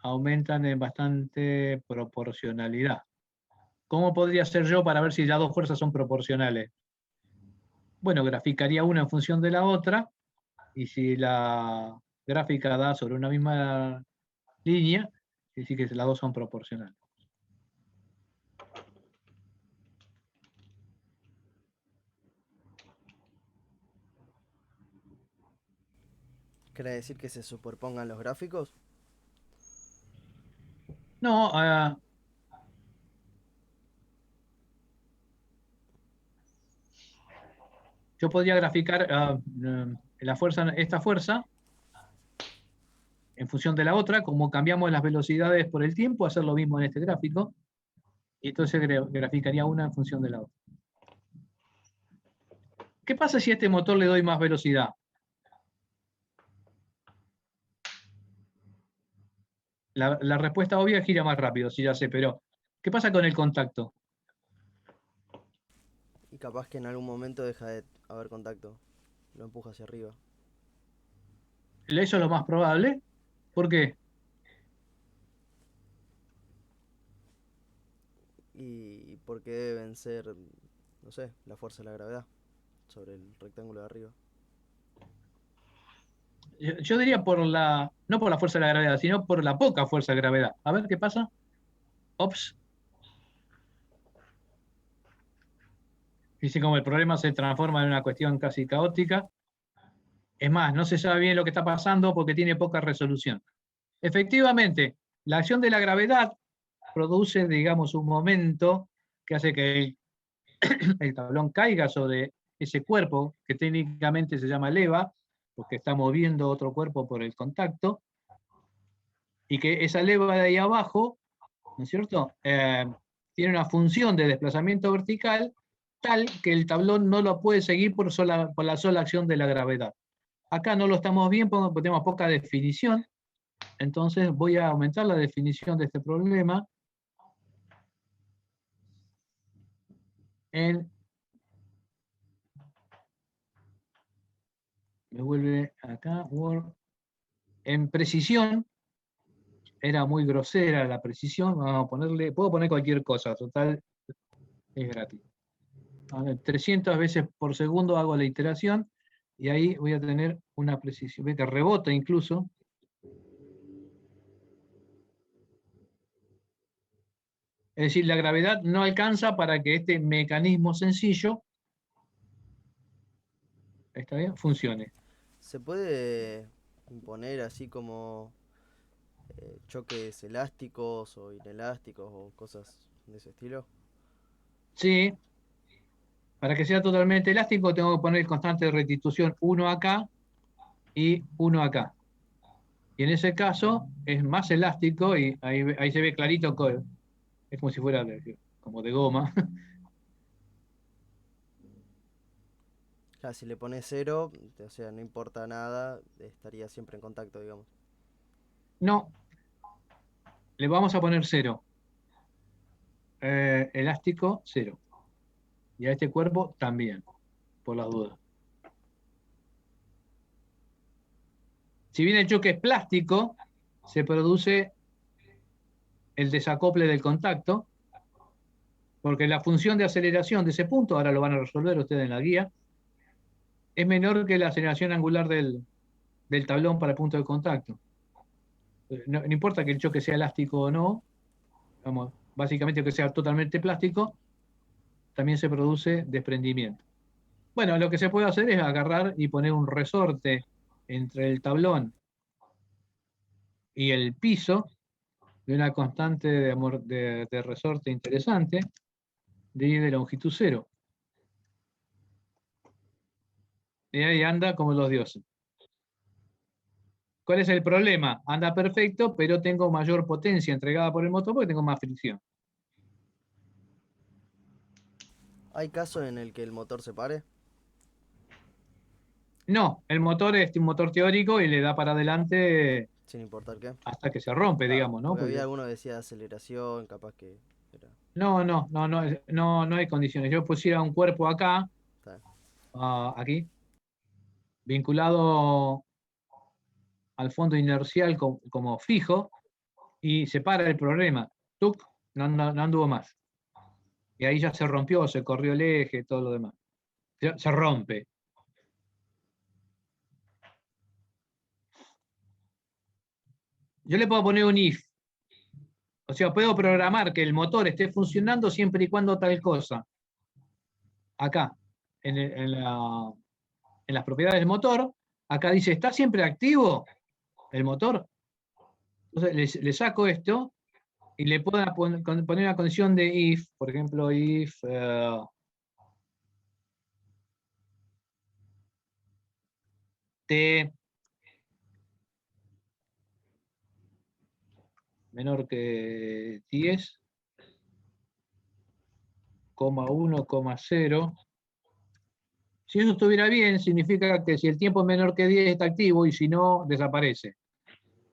Speaker 1: aumentan en bastante proporcionalidad. ¿Cómo podría ser yo para ver si las dos fuerzas son proporcionales? Bueno, graficaría una en función de la otra, y si la gráfica da sobre una misma línea, quiere decir que las dos son proporcionales.
Speaker 4: ¿Quiere decir que se superpongan los gráficos?
Speaker 1: No, yo podría graficar esta fuerza en función de la otra, como cambiamos las velocidades por el tiempo, hacer lo mismo en este gráfico, y entonces graficaría una en función de la otra. ¿Qué pasa si a este motor le doy más velocidad? La respuesta obvia gira más rápido, sí ya sé, pero ¿qué pasa con el contacto?
Speaker 4: Y capaz que en algún momento deja de haber contacto. Lo empuja hacia arriba.
Speaker 1: Eso es lo más probable. ¿Por qué?
Speaker 4: Y porque debe vencer, no sé, la fuerza de la gravedad sobre el rectángulo de arriba.
Speaker 1: Yo diría no por la fuerza de la gravedad, sino por la poca fuerza de gravedad. A ver qué pasa. Ops. Dice como el problema se transforma en una cuestión casi caótica. Es más, no se sabe bien lo que está pasando porque tiene poca resolución. Efectivamente, la acción de la gravedad produce, digamos, un momento que hace que el tablón caiga sobre ese cuerpo, que técnicamente se llama leva, porque está moviendo otro cuerpo por el contacto, y que esa leva de ahí abajo, ¿no es cierto?, tiene una función de desplazamiento vertical tal que el tablón no lo puede seguir por la sola acción de la gravedad. Acá no lo estamos viendo porque tenemos poca definición, entonces voy a aumentar la definición de este problema me vuelve acá, Word, en precisión. Era muy grosera la precisión, vamos a ponerle, puedo poner cualquier cosa, total, es gratis. A ver, 300 veces por segundo hago la iteración, y ahí voy a tener una precisión, ve que rebota incluso. Es decir, la gravedad no alcanza para que este mecanismo sencillo, ¿está bien?, funcione.
Speaker 4: ¿Se puede imponer así como choques elásticos o inelásticos o cosas de ese estilo?
Speaker 1: Sí, para que sea totalmente elástico tengo que poner constante de restitución 1 acá y 1 acá. Y en ese caso es más elástico y ahí se ve clarito, es como si fuera como de goma.
Speaker 4: Claro, si le pones 0, o sea, no importa nada, estaría siempre en contacto, digamos.
Speaker 1: No, le vamos a poner 0. Elástico 0. Y a este cuerpo también, por las dudas. Si bien el choque es plástico, se produce el desacople del contacto, porque la función de aceleración de ese punto, ahora lo van a resolver ustedes en la guía, es menor que la aceleración angular del tablón para el punto de contacto. No importa que el choque sea elástico o no, vamos, básicamente que sea totalmente plástico, también se produce desprendimiento. Bueno, lo que se puede hacer es agarrar y poner un resorte entre el tablón y el piso de una constante de resorte interesante, de longitud 0. Y ahí anda como los dioses. ¿Cuál es el problema? Anda perfecto, pero tengo mayor potencia entregada por el motor porque tengo más fricción.
Speaker 4: ¿Hay casos en el que el motor se pare?
Speaker 1: No, el motor es un motor teórico y le da para adelante
Speaker 4: Sin importar qué.
Speaker 1: hasta que se rompe,
Speaker 4: Claro,
Speaker 1: digamos, ¿no?
Speaker 4: porque
Speaker 1: Porque
Speaker 4: había alguno que decía aceleración, capaz que era.
Speaker 1: no hay condiciones. Yo pusiera un cuerpo acá,
Speaker 4: Está.
Speaker 1: aquí, vinculado al fondo inercial como fijo, y se para el problema. ¡Tuc! No anduvo más. Y ahí ya se rompió, se corrió el eje, todo lo demás. Se rompe. Yo le puedo poner un if. O sea, puedo programar que el motor esté funcionando siempre y cuando tal cosa. Acá, en las propiedades del motor, acá dice, ¿está siempre activo el motor? Entonces le saco esto y le puedo poner una condición de if, por ejemplo, if t menor que 10, 1, 0. Si eso estuviera bien, significa que si el tiempo es menor que 10 está activo y si no, desaparece.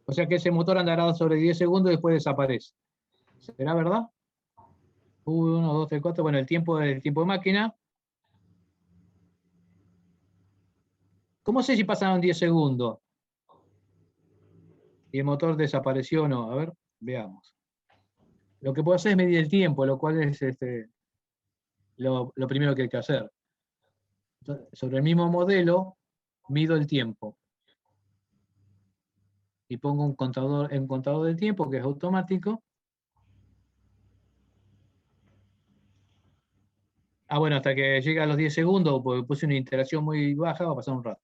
Speaker 1: O sea que ese motor andará sobre 10 segundos y después desaparece. ¿Será verdad? 1, 2, 3, 4. Bueno, el tiempo de máquina. ¿Cómo sé si pasaron 10 segundos? Y el motor desapareció o no. A ver, veamos. Lo que puedo hacer es medir el tiempo, lo cual es lo primero que hay que hacer. Entonces, sobre el mismo modelo, mido el tiempo. y pongo un contador del tiempo que es automático. Ah, bueno, hasta que llega a los 10 segundos, porque puse una interacción muy baja, va a pasar un rato.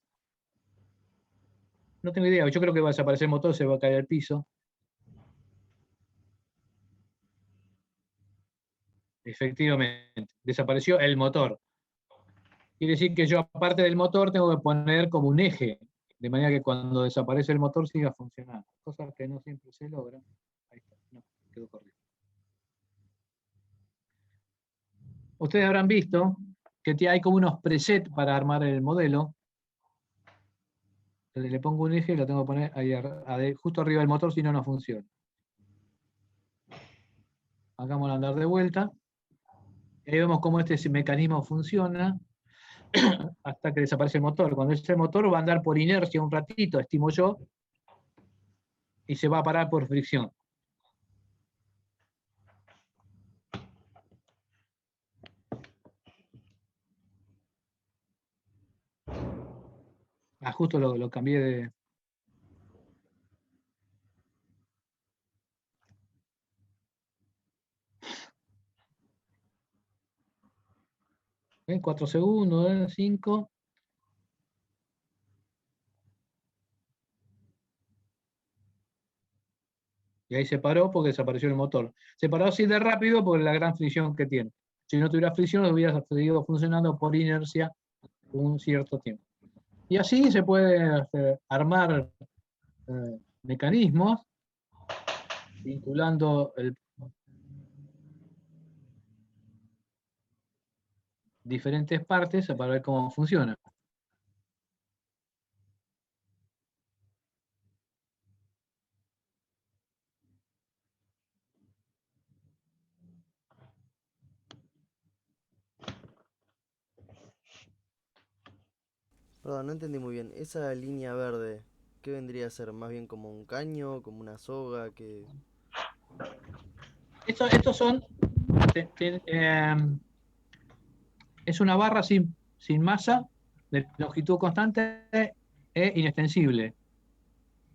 Speaker 1: No tengo idea, yo creo que va a desaparecer el motor, se va a caer al piso. Efectivamente, desapareció el motor. Quiere decir que yo, aparte del motor, tengo que poner como un eje, de manera que cuando desaparece el motor siga funcionando. Cosa que no siempre se logra. Ahí está, no, quedó corrido. Ustedes habrán visto que hay como unos presets para armar el modelo. Le pongo un eje y lo tengo que poner ahí justo arriba del motor, si no, no funciona. Hagámoslo andar de vuelta. Y ahí vemos cómo este mecanismo funciona hasta que desaparece el motor. Cuando ese motor va a andar por inercia un ratito, estimo yo, y se va a parar por fricción. Ah, justo lo cambié de... ¿Ven? 4 segundos, 5. Y ahí se paró porque desapareció el motor. Se paró así de rápido por la gran fricción que tiene. Si no tuviera fricción, hubiera seguido funcionando por inercia un cierto tiempo. Y así se puede armar mecanismos vinculando diferentes partes para ver cómo funciona.
Speaker 4: Perdón, no entendí muy bien. Esa línea verde, ¿qué vendría a ser? ¿Más bien como un caño, como una soga? Que
Speaker 1: Estos son... es una barra sin masa, de longitud constante e inextensible.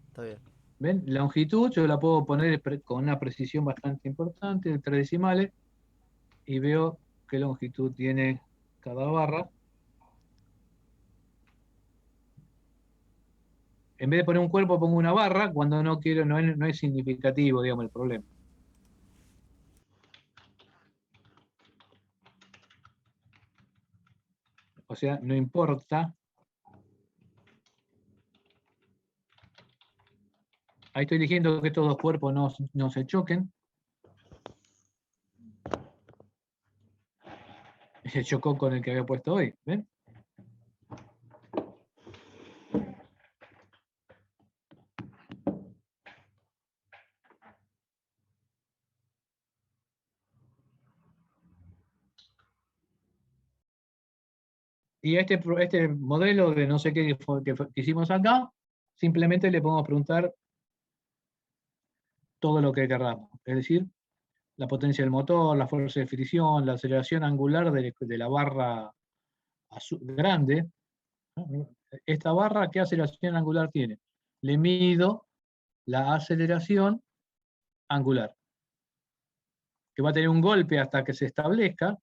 Speaker 4: Está bien.
Speaker 1: ¿Ven? La longitud yo la puedo poner con una precisión bastante importante, de 3 decimales, y veo qué longitud tiene cada barra. En vez de poner un cuerpo, pongo una barra, cuando no quiero, no es significativo, digamos, el problema. O sea, no importa. Ahí estoy eligiendo que estos dos cuerpos no se choquen. Se chocó con el que había puesto hoy, ¿ven? Y este modelo de no sé qué que hicimos acá, simplemente le podemos preguntar todo lo que queramos. Es decir, la potencia del motor, la fuerza de fricción, la aceleración angular de la barra grande. Esta barra, ¿qué aceleración angular tiene? Le mido la aceleración angular, que va a tener un golpe hasta que se establezca.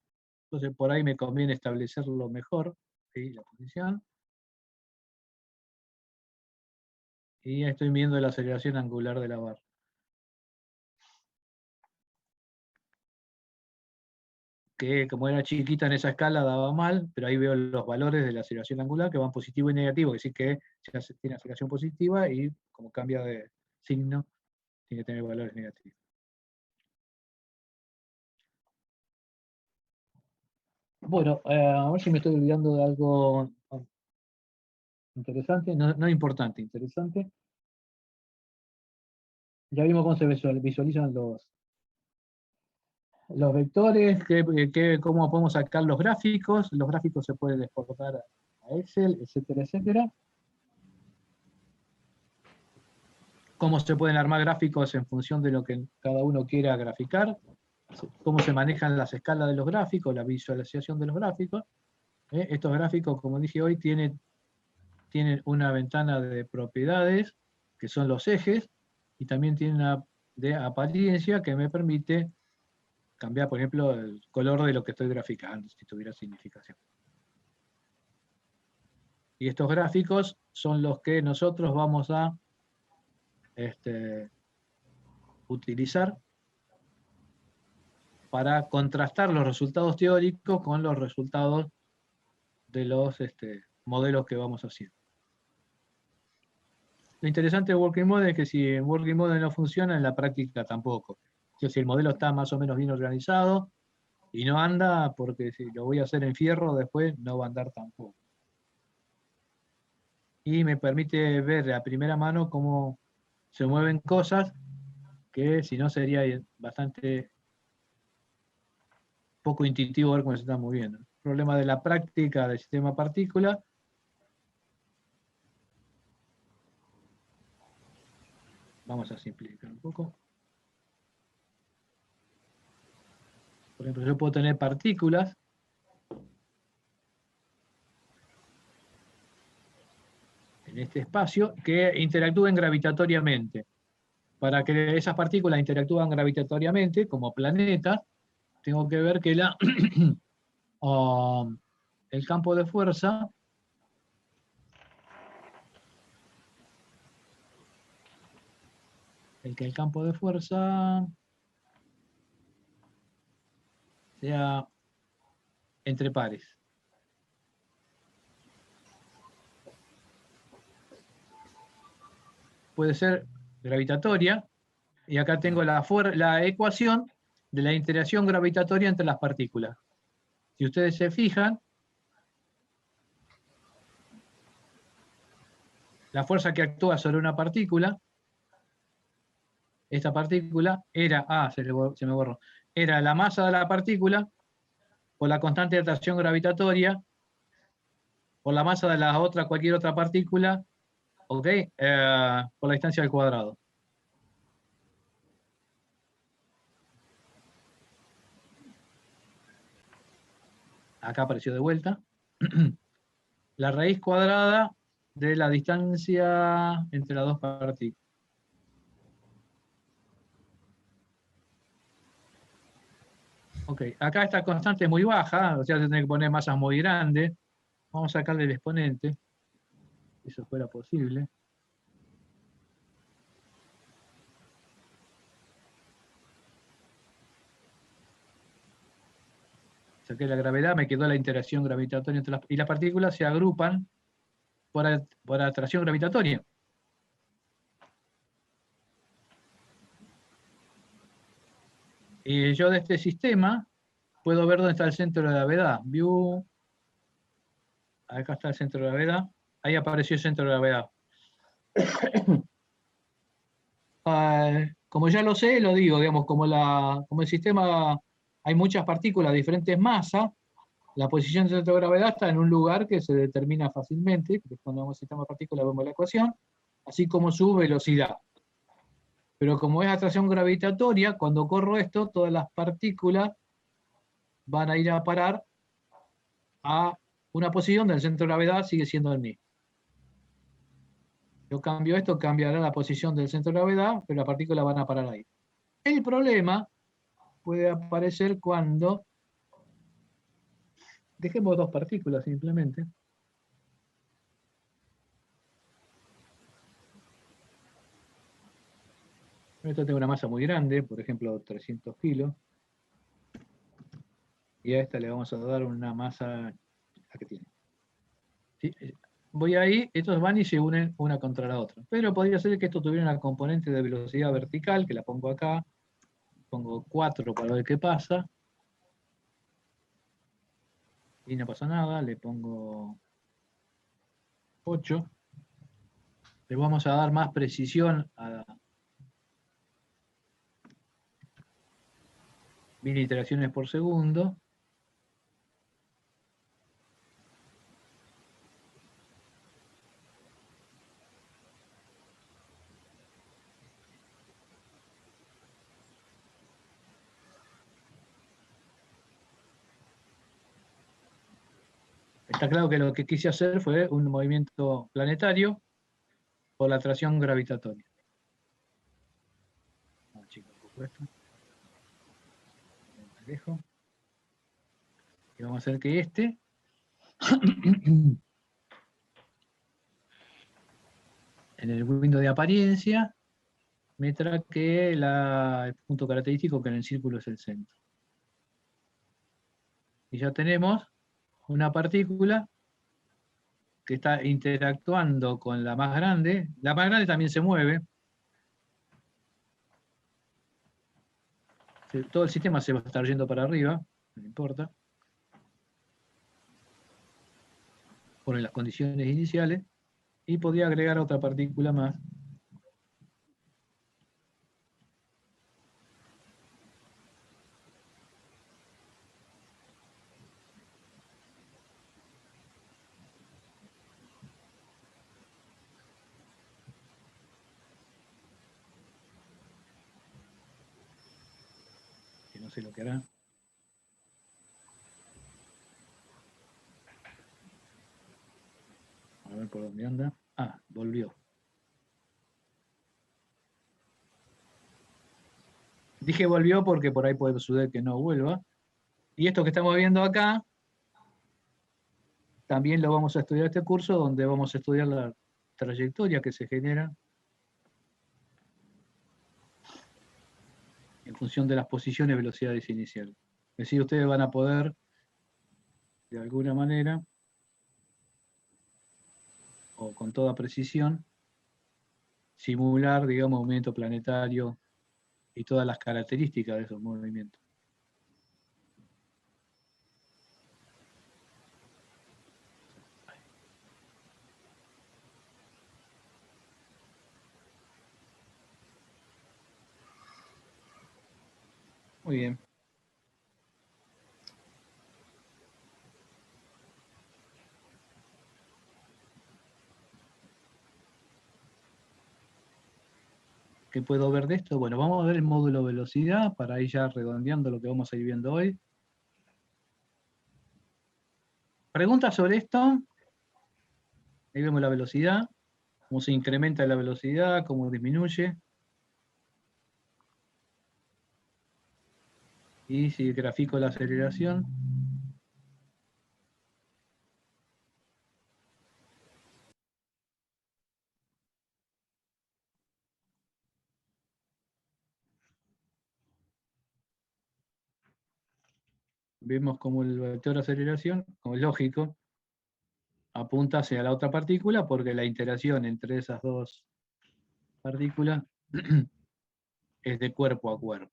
Speaker 1: Entonces por ahí me conviene establecerlo mejor, ¿sí? La posición. Y ya estoy midiendo la aceleración angular de la barra. Que como era chiquita en esa escala daba mal, pero ahí veo los valores de la aceleración angular que van positivo y negativo, que sí que tiene aceleración positiva y como cambia de signo, tiene que tener valores negativos. Bueno, a ver si me estoy olvidando de algo interesante, no importante, interesante. Ya vimos cómo se visualizan los vectores, cómo podemos sacar los gráficos se pueden exportar a Excel, etcétera, etcétera. Cómo se pueden armar gráficos en función de lo que cada uno quiera graficar, cómo se manejan las escalas de los gráficos, la visualización de los gráficos. Estos gráficos, como dije hoy, tienen una ventana de propiedades que son los ejes, y también tiene una de apariencia que me permite cambiar, por ejemplo, el color de lo que estoy graficando, si tuviera significación. Y estos gráficos son los que nosotros vamos a utilizar para contrastar los resultados teóricos con los resultados de los modelos que vamos haciendo. Lo interesante de Working Model es que si en Working Model no funciona, en la práctica tampoco. Si el modelo está más o menos bien organizado y no anda, porque si lo voy a hacer en fierro después, no va a andar tampoco. Y me permite ver a primera mano cómo se mueven cosas que si no sería bastante poco intuitivo ver cómo se están moviendo. El problema de la práctica del sistema partícula vamos a simplificar un poco. Por ejemplo, yo puedo tener partículas en este espacio que interactúen gravitatoriamente. Para que esas partículas interactúen gravitatoriamente, como planetas, tengo que ver que el campo de fuerza el campo de fuerza sea entre pares. Puede ser gravitatoria, y acá tengo la ecuación de la interacción gravitatoria entre las partículas. Si ustedes se fijan, la fuerza que actúa sobre una partícula, esta partícula era, se me borró, era la masa de la partícula por la constante de atracción gravitatoria por la masa de cualquier otra partícula, ¿ok? Por la distancia al cuadrado. Acá apareció de vuelta. La raíz cuadrada de la distancia entre las dos partículas. Ok, acá esta constante es muy baja, o sea, se tiene que poner masas muy grandes. Vamos a sacarle el exponente, si eso fuera posible. Saqué la gravedad, me quedó la interacción gravitatoria entre y las partículas se agrupan por atracción gravitatoria. Y yo de este sistema puedo ver dónde está el centro de gravedad. View, acá está el centro de gravedad. Ahí apareció el centro de gravedad. Como ya lo sé, lo digo, digamos, como el sistema hay muchas partículas de diferentes masas, la posición del centro de gravedad está en un lugar que se determina fácilmente, que cuando vemos el sistema de partículas vemos la ecuación, así como su velocidad. Pero como es atracción gravitatoria, cuando corro esto, todas las partículas van a ir a parar a una posición donde el centro de gravedad sigue siendo el mismo. Yo cambio esto, cambiará la posición del centro de gravedad, pero las partículas van a parar ahí. El problema puede aparecer cuando dejemos dos partículas simplemente. Esto tiene una masa muy grande, por ejemplo 300 kilos. Y a esta le vamos a dar una masa que tiene. ¿Sí? Voy ahí, estos van y se unen una contra la otra. Pero podría ser que esto tuviera una componente de velocidad vertical, que la pongo acá. Pongo 4 para ver qué pasa. Y no pasa nada, le pongo 8. Le vamos a dar más precisión a 1000 iteraciones por segundo. Está claro que lo que quise hacer fue un movimiento planetario, por la atracción gravitatoria. Vamos a achicar un poco esto. Me dejo. Y vamos a hacer que este en el window de apariencia me traque el punto característico que en el círculo es el centro. Y ya tenemos una partícula que está interactuando con la más grande. La más grande también se mueve. Todo el sistema se va a estar yendo para arriba, no importa. Por las condiciones iniciales. Y podría agregar otra partícula más. Que no sé lo que hará. A ver por dónde anda. Ah, volvió. Dije volvió porque por ahí puede suceder que no vuelva. Y esto que estamos viendo acá, también lo vamos a estudiar este curso, donde vamos a estudiar la trayectoria que se genera en función de las posiciones y velocidades iniciales. Es decir, ustedes van a poder, de alguna manera, o con toda precisión, simular, digamos, movimiento planetario y todas las características de esos movimientos. Muy bien. ¿Qué puedo ver de esto? Bueno, vamos a ver el módulo velocidad para ir ya redondeando lo que vamos a ir viendo hoy. ¿Preguntas sobre esto? Ahí vemos la velocidad, cómo se incrementa la velocidad, cómo disminuye. Y si grafico la aceleración. Vemos como el vector de aceleración, como es lógico, apunta hacia la otra partícula porque la interacción entre esas dos partículas es de cuerpo a cuerpo.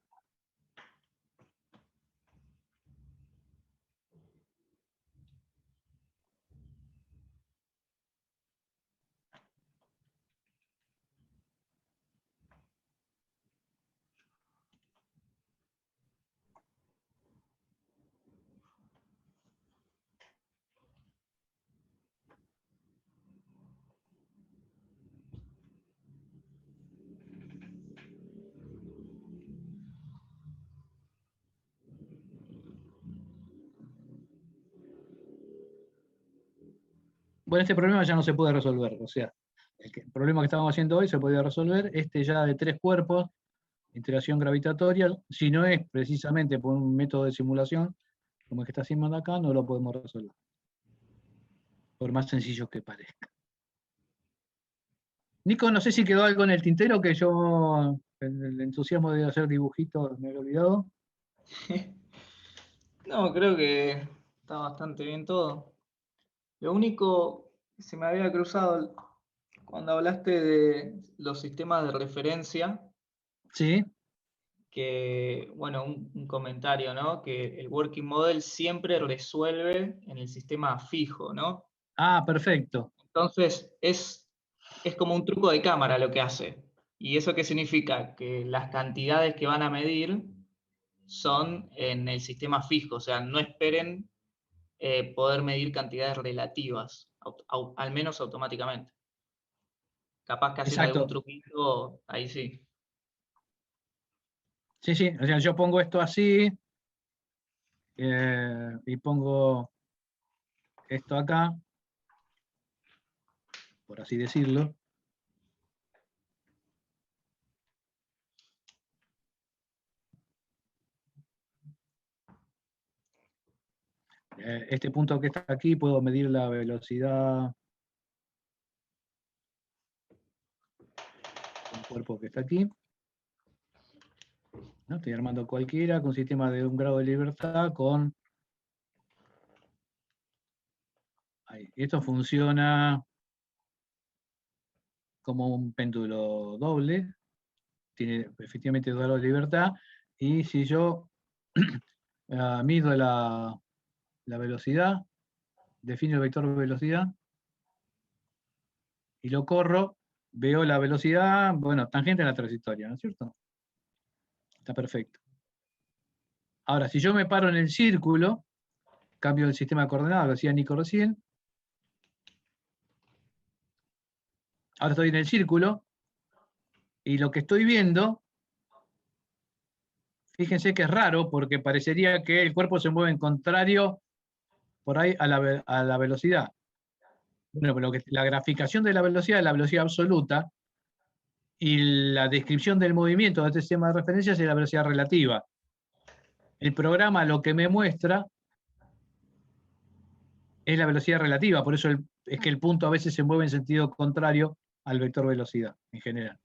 Speaker 1: Bueno, este problema ya no se puede resolver, o sea, el problema que estábamos haciendo hoy se podía resolver, este ya de 3 cuerpos, interacción gravitatoria, si no es precisamente por un método de simulación, como el que está haciendo acá, no lo podemos resolver, por más sencillo que parezca. Nico, no sé si quedó algo en el tintero que yo, en el entusiasmo de hacer dibujitos, me había olvidado.
Speaker 5: No, creo que está bastante bien todo. Lo único que se me había cruzado cuando hablaste de los sistemas de referencia,
Speaker 1: Sí,
Speaker 5: que, bueno, un comentario, ¿no? Que el working model siempre resuelve en el sistema fijo, ¿no?
Speaker 1: ah, perfecto.
Speaker 5: Entonces, es como un truco de cámara lo que hace. ¿Y eso qué significa? Que las cantidades que van a medir son en el sistema fijo, o sea, no esperen poder medir cantidades relativas, al menos automáticamente. Capaz que haciendo algún
Speaker 1: Exacto.
Speaker 5: truquito, ahí sí.
Speaker 1: Sí, sí, o sea, yo pongo esto así, y pongo esto acá, por así decirlo, Este punto que está aquí puedo medir la velocidad del cuerpo que está aquí. ¿No? Estoy armando cualquiera con un sistema de un grado de libertad con... Ahí. Esto funciona como un péndulo doble. Tiene efectivamente 2 grados de libertad. Y si yo mido la velocidad, defino el vector de velocidad y lo corro, veo la velocidad, bueno, tangente a la trayectoria, ¿no es cierto? Está perfecto. Ahora, si yo me paro en el círculo, cambio el sistema de coordenadas, lo decía Nico recién. Ahora estoy en el círculo y lo que estoy viendo, fíjense que es raro porque parecería que el cuerpo se mueve en contrario por ahí a la velocidad. Bueno, pero la graficación de la velocidad es la velocidad absoluta y la descripción del movimiento de este sistema de referencias es la velocidad relativa. El programa lo que me muestra es la velocidad relativa, por eso es que el punto a veces se mueve en sentido contrario al vector velocidad en general.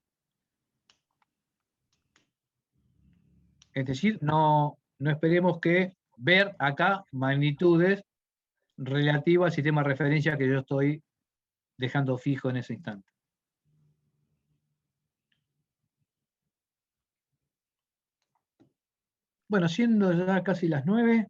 Speaker 1: Es decir, no esperemos que ver acá magnitudes relativas al sistema de referencia que yo estoy dejando fijo en ese instante. Bueno, siendo ya casi las 9,